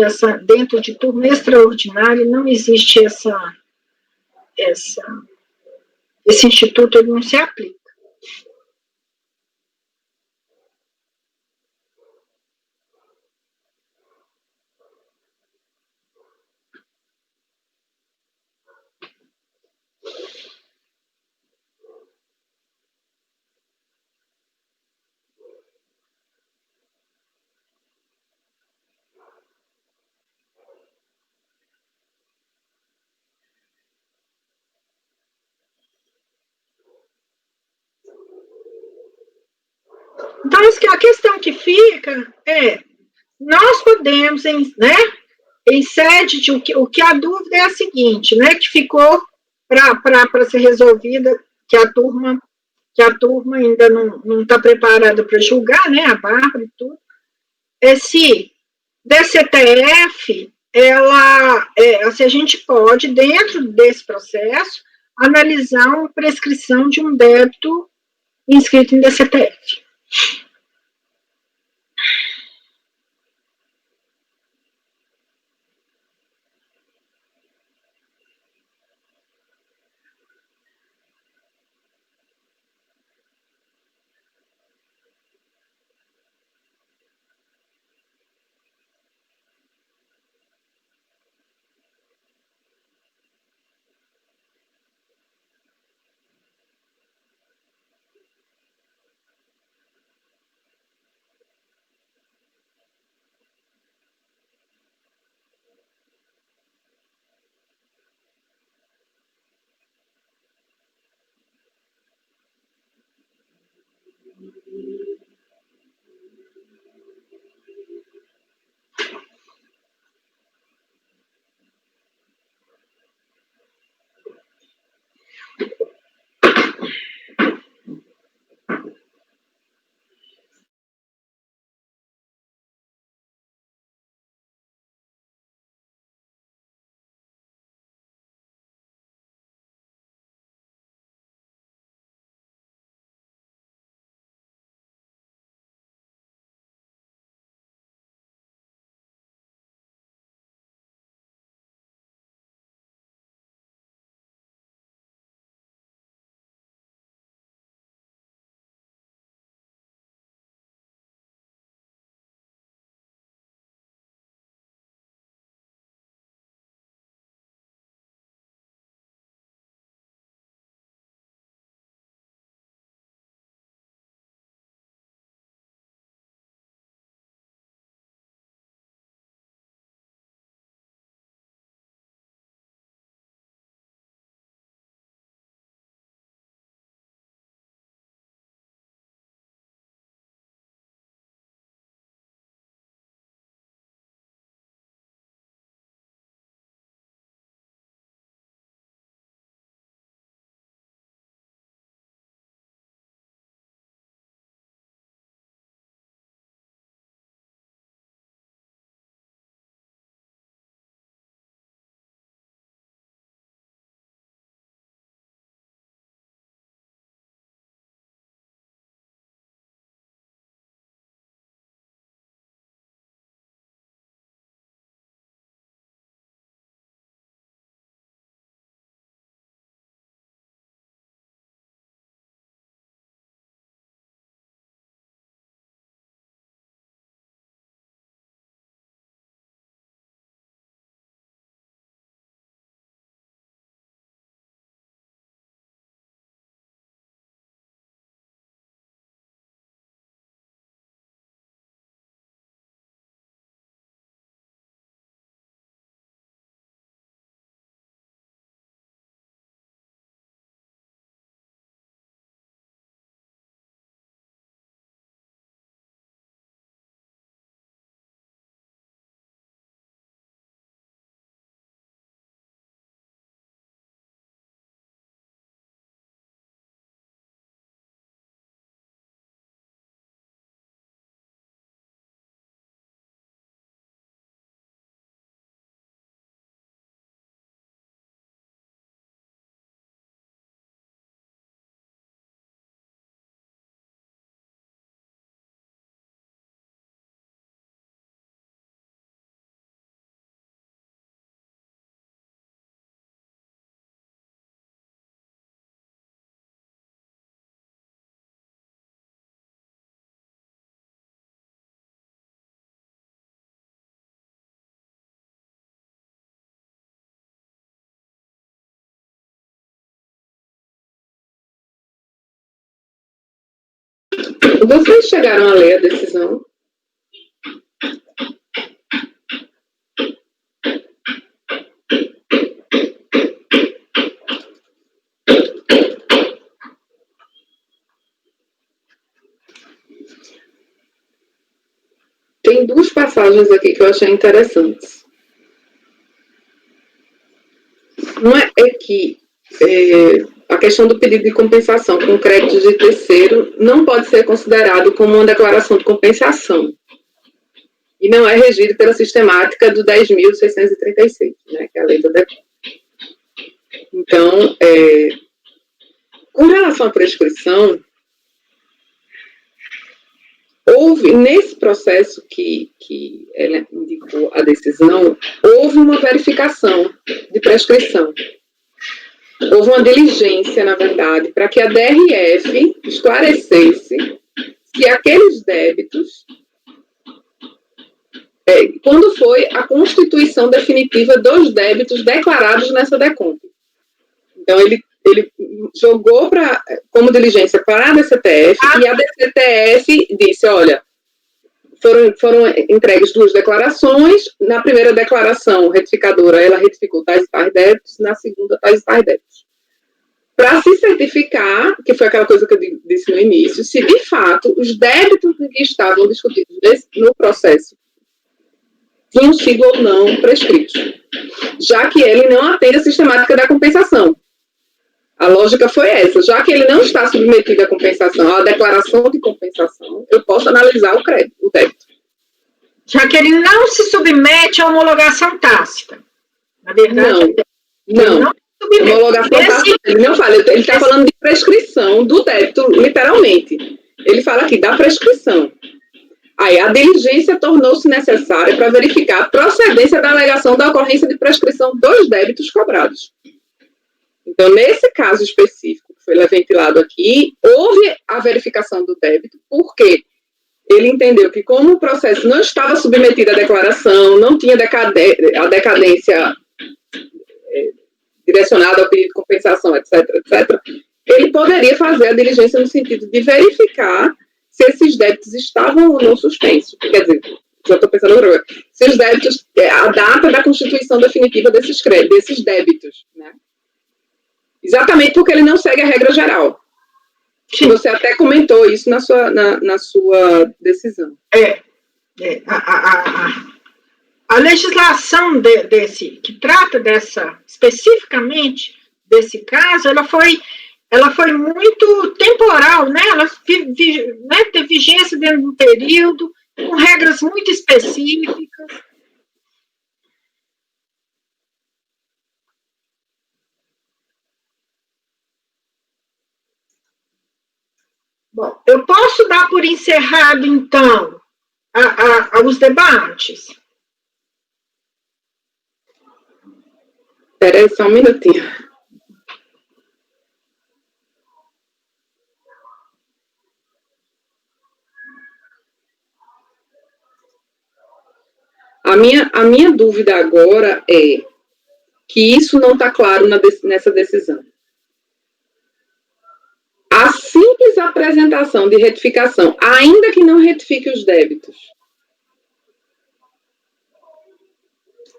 dentro de turma extraordinária, não existe esse instituto, ele não se aplica. Então, a questão que fica nós podemos, em sede de o que a dúvida é a seguinte, né, que ficou para ser resolvida, que a turma ainda não está preparada para julgar, né, a Bárbara e tudo, se DCTF, se a gente pode, dentro desse processo, analisar uma prescrição de um débito inscrito em DCTF. Vocês chegaram a ler a decisão? Tem duas passagens aqui que eu achei interessantes. Uma é que a questão do pedido de compensação com crédito de terceiro não pode ser considerado como uma declaração de compensação. E não é regido pela sistemática do 10.636, né, que é a lei do DECOM. Então, com relação à prescrição, houve, nesse processo que ela indicou a decisão, houve uma verificação de prescrição. Houve uma diligência, na verdade, para que a DRF esclarecesse que aqueles débitos, quando foi a constituição definitiva dos débitos declarados nessa DECOMP. Então, ele jogou como diligência para a DCTF, e a DCTF disse, olha, foram entregues duas declarações, na primeira declaração retificadora, ela retificou tais e tais débitos, na segunda, tais e tais débitos. Para se certificar, que foi aquela coisa que eu disse no início, se de fato os débitos que estavam discutidos no processo tinham sido ou não prescritos, já que ele não atende a sistemática da compensação. A lógica foi essa, já que ele não está submetido à compensação, à declaração de compensação, eu posso analisar o débito. Já que ele não se submete à homologação tácita. Na verdade, não. Homologação tácita, ele não fala, ele está falando de prescrição do débito, literalmente. Ele fala aqui da prescrição. Aí, a diligência tornou-se necessária para verificar a procedência da alegação da ocorrência de prescrição dos débitos cobrados. Então, nesse caso específico, que foi ventilado aqui, houve a verificação do débito, porque ele entendeu que, como o processo não estava submetido à declaração, não tinha a decadência direcionada ao pedido de compensação, etc., ele poderia fazer a diligência no sentido de verificar se esses débitos estavam ou não suspensos. Quer dizer, já estou pensando outra coisa. Se os débitos, a data da constituição definitiva desses débitos, né? Exatamente porque ele não segue a regra geral. Sim. Você até comentou isso na sua decisão. A legislação que trata especificamente desse caso, ela foi muito temporal, né? Ela teve vigência dentro de um período, com regras muito específicas. Bom, eu posso dar por encerrado, então, os debates? Espera aí só um minutinho. A minha dúvida agora é que isso não está claro nessa decisão. A simples apresentação de retificação, ainda que não retifique os débitos,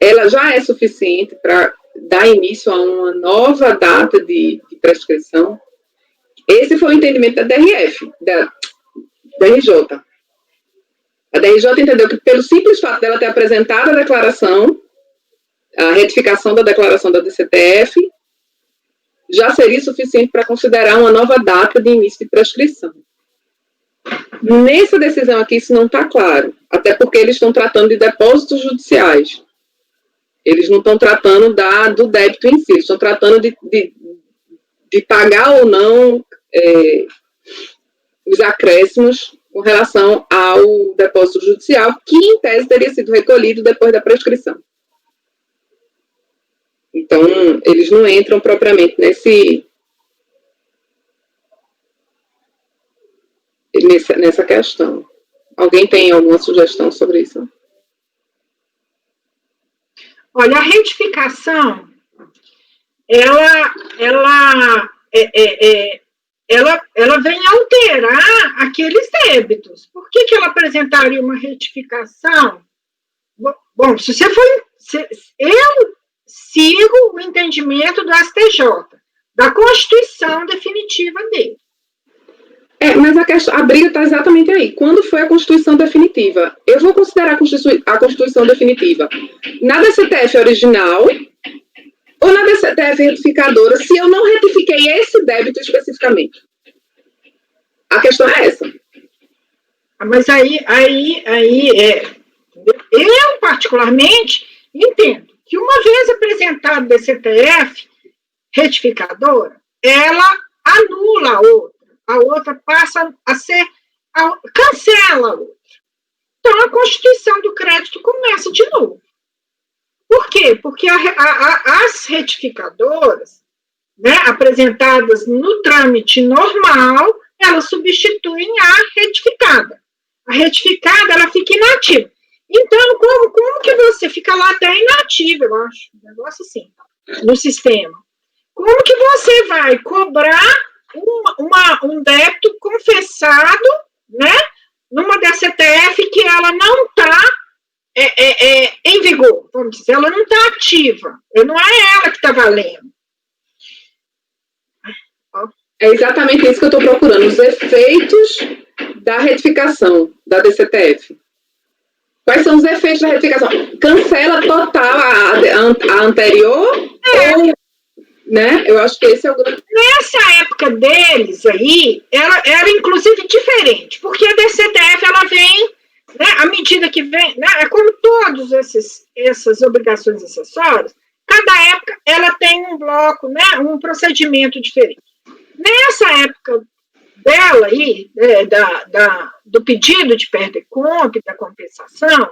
ela já é suficiente para dar início a uma nova data de prescrição? Esse foi o entendimento da DRF, da RJ. A DRJ entendeu que, pelo simples fato dela ter apresentado a declaração, a retificação da declaração da DCTF, já seria suficiente para considerar uma nova data de início de prescrição. Nessa decisão aqui, isso não está claro, até porque eles estão tratando de depósitos judiciais. Eles não estão tratando do débito em si, eles estão tratando de pagar ou não os acréscimos com relação ao depósito judicial, que, em tese, teria sido recolhido depois da prescrição. Então, eles não entram propriamente nessa questão. Alguém tem alguma sugestão sobre isso? Olha, a retificação, ela ela vem alterar aqueles débitos. Por que ela apresentaria uma retificação? Bom, eu sigo o entendimento do STJ, da Constituição definitiva dele. Mas a briga está exatamente aí. Quando foi a Constituição definitiva? Eu vou considerar a Constituição definitiva na DCTF original ou na DCTF retificadora, se eu não retifiquei esse débito especificamente? A questão é essa. Mas eu, particularmente, entendo que uma vez apresentada a DCTF retificadora, ela anula a outra passa a ser, cancela a outra. Então, a constituição do crédito começa de novo. Por quê? Porque as retificadoras, né, apresentadas no trâmite normal, elas substituem a retificada. A retificada, ela fica inativa. Então, como que você fica lá até inativa, eu acho, um negócio assim, no sistema? Como que você vai cobrar um débito confessado, né, numa DCTF que ela não está em vigor, vamos dizer, ela não está ativa, não é ela que está valendo. É exatamente isso que eu estou procurando, os efeitos da retificação da DCTF. Quais são os efeitos da retificação? Cancela total a anterior? Ou, né? Eu acho que esse é o grande... Nessa época deles aí, era inclusive diferente, porque a DCTF, ela vem, né, à medida que vem, né, é como todas essas obrigações acessórias, cada época ela tem um bloco, né, um procedimento diferente. Nessa época dela aí, do pedido de perda de compra, da compensação,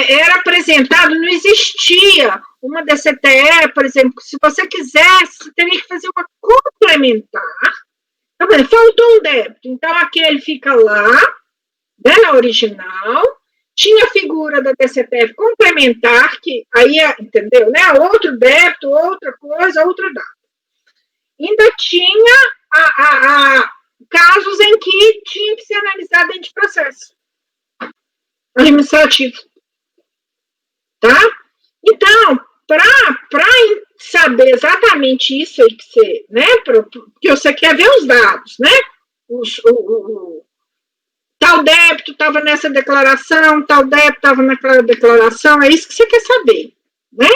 era apresentado, não existia uma DCTE, por exemplo, se você quisesse, você teria que fazer uma complementar. Tá bem, faltou um débito, então aquele fica lá, né, na original, tinha a figura da DCTF complementar, que aí, entendeu, né, outro débito, outra coisa, outra data. Ainda tinha casos em que tinha que ser analisado dentro de processo administrativo. Tá? Então, para saber exatamente isso aí que você, né, porque você quer ver os dados, né? Tal débito estava nessa declaração, tal débito estava naquela declaração, é isso que você quer saber, né?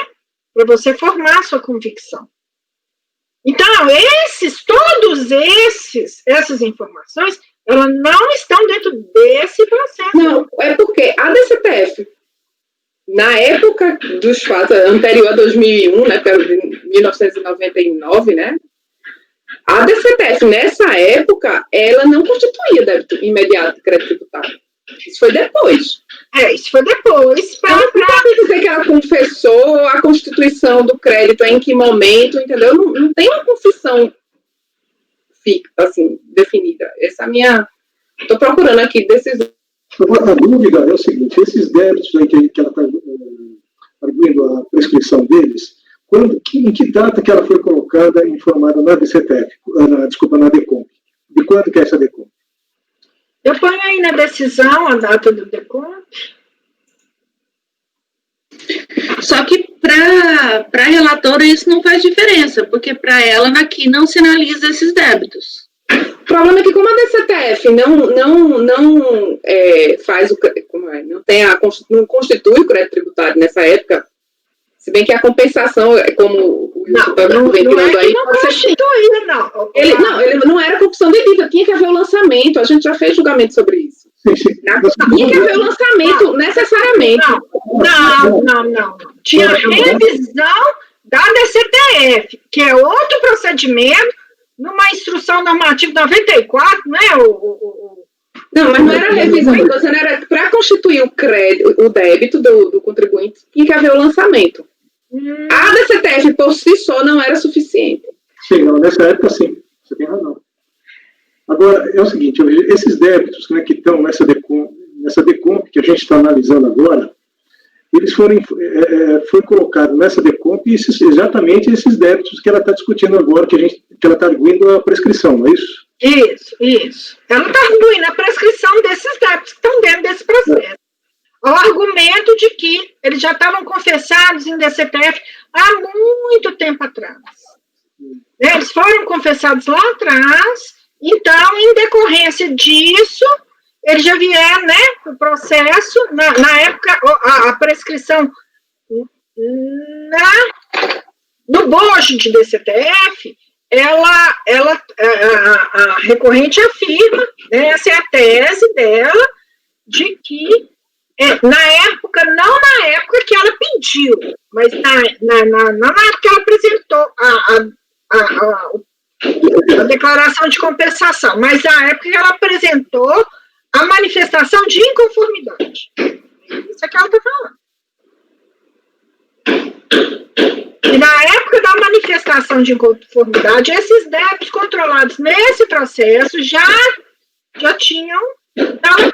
Para você formar a sua convicção. Então, todas essas informações, elas não estão dentro desse processo. Não, é porque a DCTF, na época dos fatos, anterior a 2001, né, 1999, né, a DCTF, nessa época, ela não constituía débito imediato de crédito tributário. Isso foi depois. Isso foi depois. Não pode dizer que ela confessou a constituição do crédito em que momento, entendeu? Não tem uma confissão fixa, assim, definida. Essa é a minha... Estou procurando aqui decisão. A dúvida é o seguinte, esses débitos aí que ela está arguindo a prescrição deles, em que data que ela foi colocada e informada na DCTF, na DECOMP? De quando que é essa DECOMP? Eu ponho aí na decisão a data do DECOMP. Só que para a relatora isso não faz diferença, porque para ela aqui não sinaliza esses débitos. O problema é que como a DCTF não faz não constitui o crédito tributário nessa época, se bem que a compensação, como o Wilson está ventilando aí, ele não era corrupção de dívida, tinha que haver o lançamento, a gente já fez julgamento sobre isso. Tinha que haver o lançamento, necessariamente. Não. Tinha revisão da DCTF, que é outro procedimento, numa instrução normativa 94, não é Não, mas não era revisão, então era para constituir o débito do contribuinte, tinha que haver o lançamento. A DCTF por si só não era suficiente. Sim, não, nessa época sim, você tem razão. Agora, é o seguinte, esses débitos, né, que estão nessa DECOMP que a gente está analisando agora, eles foi colocado nessa DECOMP exatamente esses débitos que ela está discutindo agora, que ela está arguindo a prescrição, não é isso? Isso. Ela está arguindo a prescrição desses débitos que estão dentro desse processo. O argumento de que eles já estavam confessados em DCTF há muito tempo atrás. Eles foram confessados lá atrás, então, em decorrência disso, eles já vieram, né, o processo, na época, a prescrição no bojo de DCTF, a recorrente afirma, né, essa é a tese dela, de que, na época que ela pediu, mas na época que ela apresentou a declaração de compensação, mas na época que ela apresentou a manifestação de inconformidade. Isso é que ela está falando. E na época da manifestação de inconformidade, esses débitos controlados nesse processo já tinham. Então,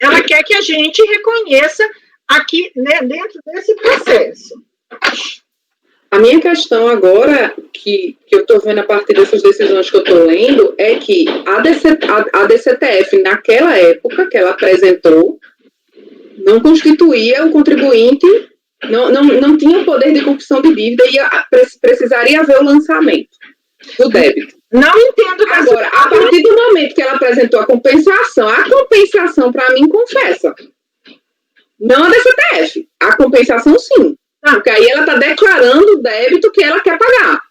ela quer que a gente reconheça aqui, né, dentro desse processo. A minha questão agora, que eu estou vendo a partir dessas decisões que eu estou lendo, é que a DCTF, naquela época que ela apresentou, não constituía o contribuinte, não tinha o poder de confissão de dívida e precisaria haver o lançamento do débito. Não entendo. Agora, a partir do momento que ela apresentou a compensação para mim confessa. Não a DCTF, a compensação sim. Porque aí ela está declarando o débito que ela quer pagar.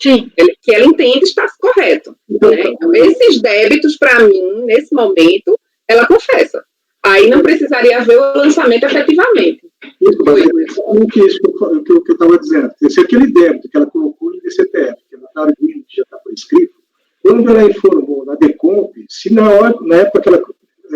Sim. Que ela entende estar correto. Né? Então, esses débitos, para mim, nesse momento, ela confessa. Aí não precisaria haver o lançamento efetivamente. O que eu estava dizendo. Se aquele débito que ela colocou em DCTF, que ela está arguindo que já está prescrito, quando ela informou na DECOMP, se na época que ela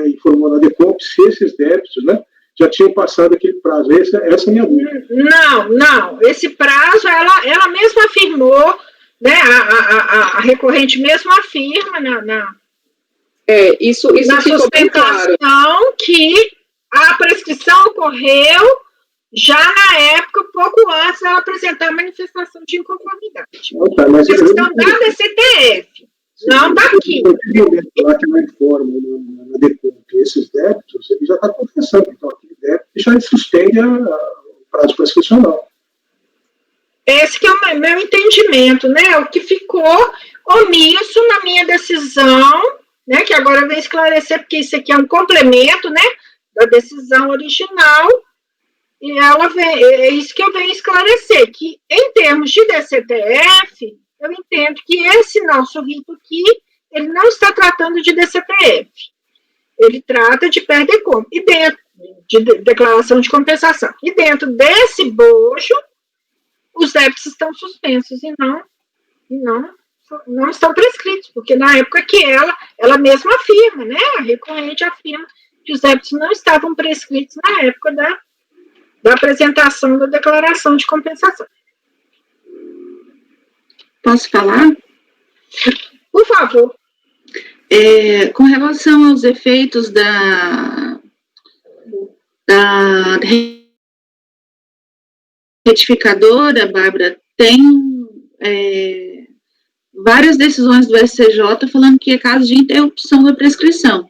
informou na DECOMP, se esses débitos, né, já tinham passado aquele prazo. Essa é a minha dúvida. Não. Esse prazo, ela mesma afirmou, né, a recorrente mesmo afirma isso na ficou sustentação claro. Que a prescrição ocorreu já na época, pouco antes dela apresentar a manifestação de inconformidade. Mas prescrição da DCTF, não daqui. Lá que ela informa na DECOMP esses débitos, ele já está confessando. Então, aquele débito já suspende o prazo prescricional. Esse que é o meu entendimento, né? O que ficou omisso na minha decisão, né? Que agora eu venho esclarecer, porque isso aqui é um complemento, né? Da decisão original. E é isso que eu venho esclarecer, que em termos de DCTF, eu entendo que esse nosso rito aqui, ele não está tratando de DCTF. Ele trata de PER-DECOMP, e dentro de declaração de compensação. E dentro desse bojo, os débitos estão suspensos e não estão prescritos, porque na época que ela mesma afirma, né, a recorrente afirma que os débitos não estavam prescritos na época da apresentação da declaração de compensação. Posso falar? Por favor. Com relação aos efeitos da retificadora, Bárbara, tem várias decisões do STJ falando que é caso de interrupção da prescrição.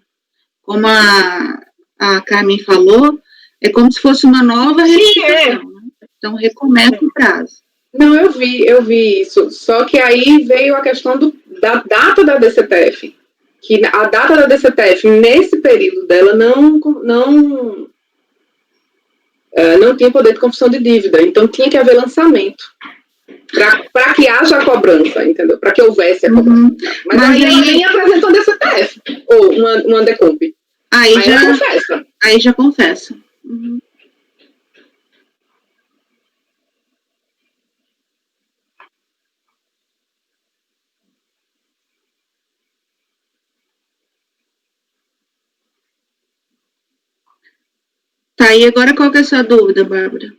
Como a Carmen falou, é como se fosse uma nova retificação. Né? Então, recomeça o prazo. Não, eu vi isso. Só que aí veio a questão da data da DCTF. Que a data da DCTF, nesse período dela, não tinha poder de confissão de dívida. Então, tinha que haver lançamento. Para que haja a cobrança, entendeu? Para que houvesse a cobrança. Mas aí ela nem apresentou a DCTF. Ou uma DECOMP. Aí já confessa. Uhum. Tá, e agora qual que é a sua dúvida, Bárbara?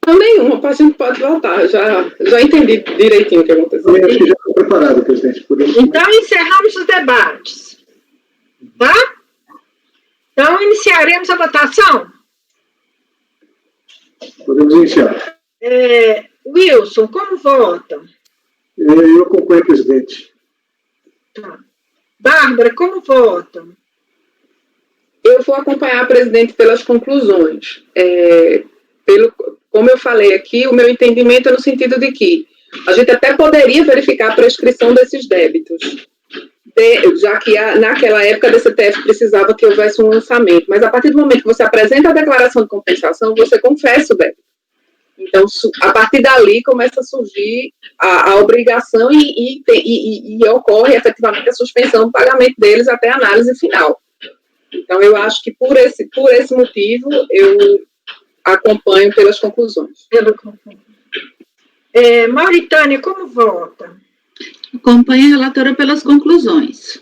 Nenhuma, o paciente pode voltar. Já entendi direitinho o que aconteceu. Eu acho que já estou preparado, presidente. Então, encerramos os debates. Tá? Então, iniciaremos a votação. Podemos iniciar. Wilson, como vota? Eu acompanho, presidente. Tá. Bárbara, como vota? Eu vou acompanhar, presidente, pelas conclusões. Como eu falei aqui, o meu entendimento é no sentido de que a gente até poderia verificar a prescrição desses débitos, já que naquela época a DCTF precisava que houvesse um lançamento, mas a partir do momento que você apresenta a declaração de compensação, você confessa o débito. Então, a partir dali começa a surgir a obrigação e ocorre efetivamente a suspensão do pagamento deles até a análise final. Então, eu acho que por esse motivo, eu acompanho pelas conclusões. Mauritânia, como vota? Acompanho a relatora pelas conclusões.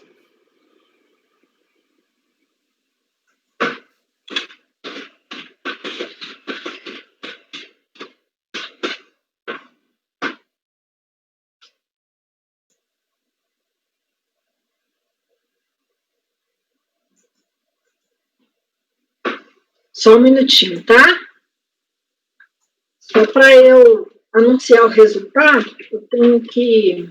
Só um minutinho, tá? Só para eu anunciar o resultado, eu tenho que...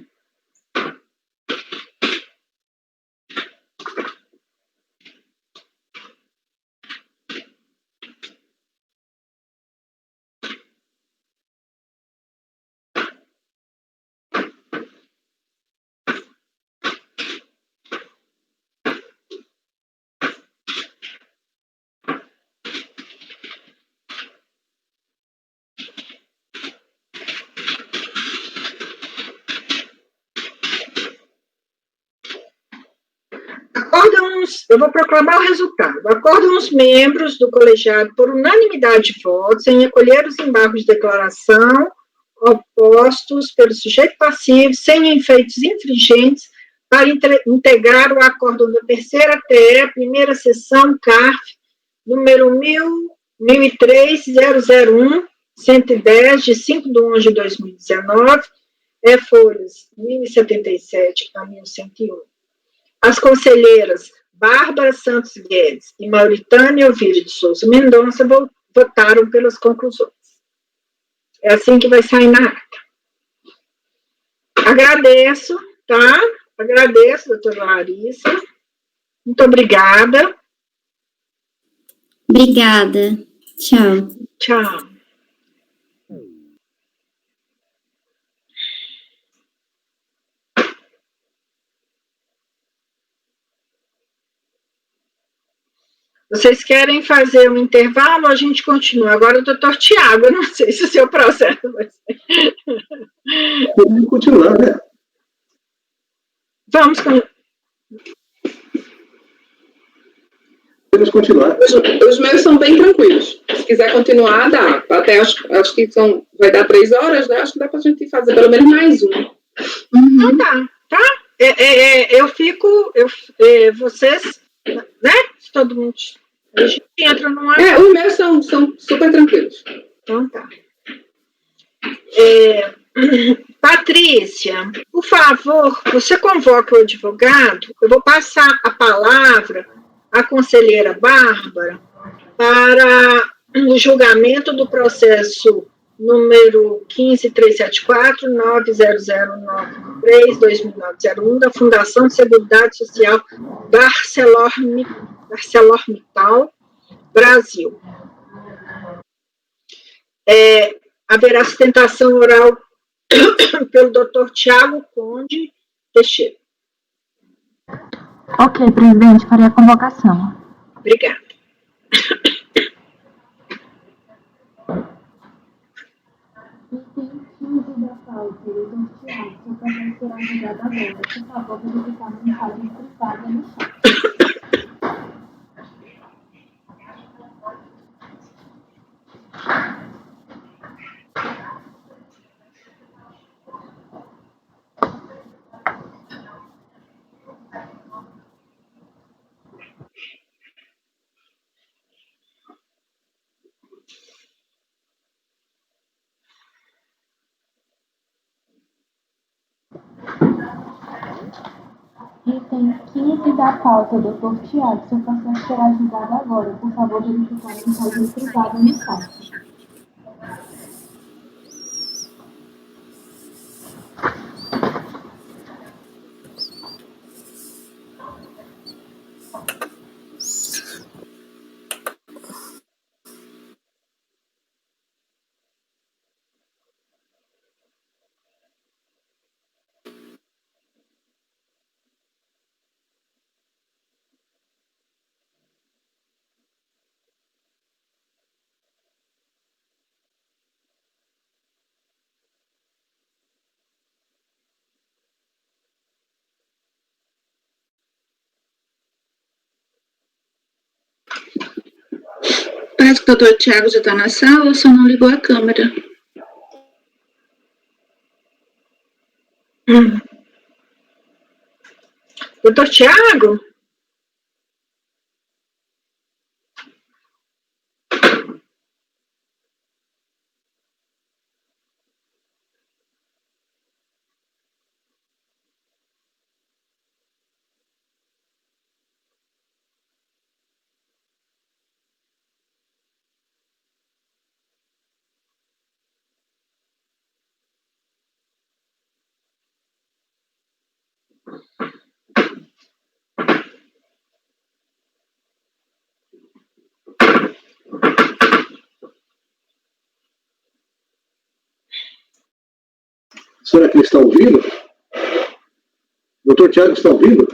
Eu vou proclamar o resultado. Acordam os membros do colegiado por unanimidade de votos em acolher os embargos de declaração opostos pelo sujeito passivo sem efeitos infringentes para integrar o acórdão da terceira TE, primeira sessão, CARF, número 1003-001-110, de 5 de 11 de 2019, folhas 1077 a 1101. As conselheiras Bárbara Santos Guedes e Mauritânia Elvira de Souza Mendonça votaram pelas conclusões. É assim que vai sair na ata. Agradeço, tá? Agradeço, doutora Larissa. Muito obrigada. Obrigada. Tchau. Tchau. Vocês querem fazer um intervalo ou a gente continua? Agora o doutor Tiago, eu não sei se o seu processo vai ser. Podemos continuar, né? Vamos Podemos continuar. Os meus são bem tranquilos. Se quiser continuar, dá. Até acho que vai dar 3 horas, né? Acho que dá para a gente fazer pelo menos mais um. Então tá. Eu fico... vocês, né? Todo mundo... A gente entra numa... Os meus são super tranquilos. Então tá. Patrícia, por favor, você convoca o advogado, eu vou passar a palavra à conselheira Bárbara para o julgamento do processo número 15.374.900.993.2009.01 da Fundação de Seguridade Social da ArcelorMittal Brasil. Haverá sustentação oral pelo Dr. Tiago Conde Teixeira. Ok, presidente, farei a convocação. Obrigada. Item 15 da pauta, Dr. Tiago, sua presença será julgada agora. Por favor, verificar a mensagem privada no chat. Item 15 da pauta, doutor Tiago, seu processo será julgado agora. Por favor, verificar a mensagem privada no site. Parece que o doutor Tiago já está na sala, só não ligou a câmera. Doutor Tiago? Será que ele está ouvindo? Doutor Tiago está ouvindo?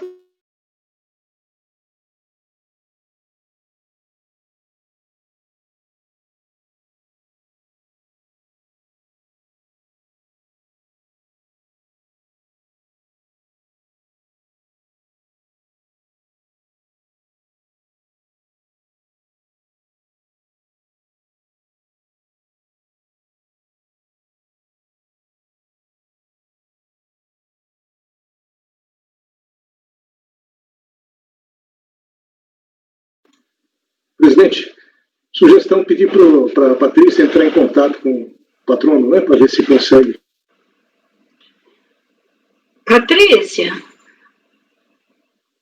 Presidente, sugestão pedir para a Patrícia entrar em contato com o patrono, né, para ver se consegue. Patrícia,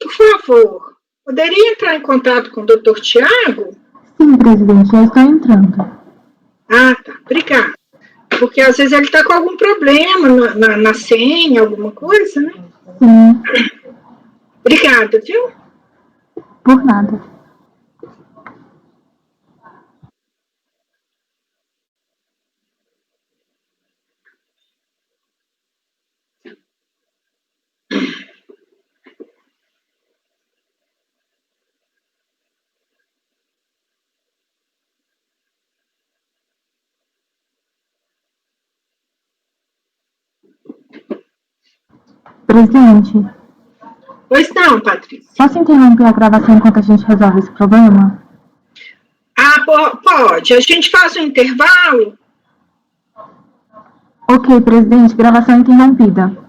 por favor, poderia entrar em contato com o doutor Tiago? Sim, presidente, já estou entrando. Ah, tá, obrigada. Porque às vezes ele está com algum problema na senha, alguma coisa, né? Sim. Obrigada, viu? Por nada. Presidente, Pois não, Patrícia. posso interromper a gravação enquanto a gente resolve esse problema? Ah, pode. A gente faz um intervalo? Ok, presidente, gravação interrompida.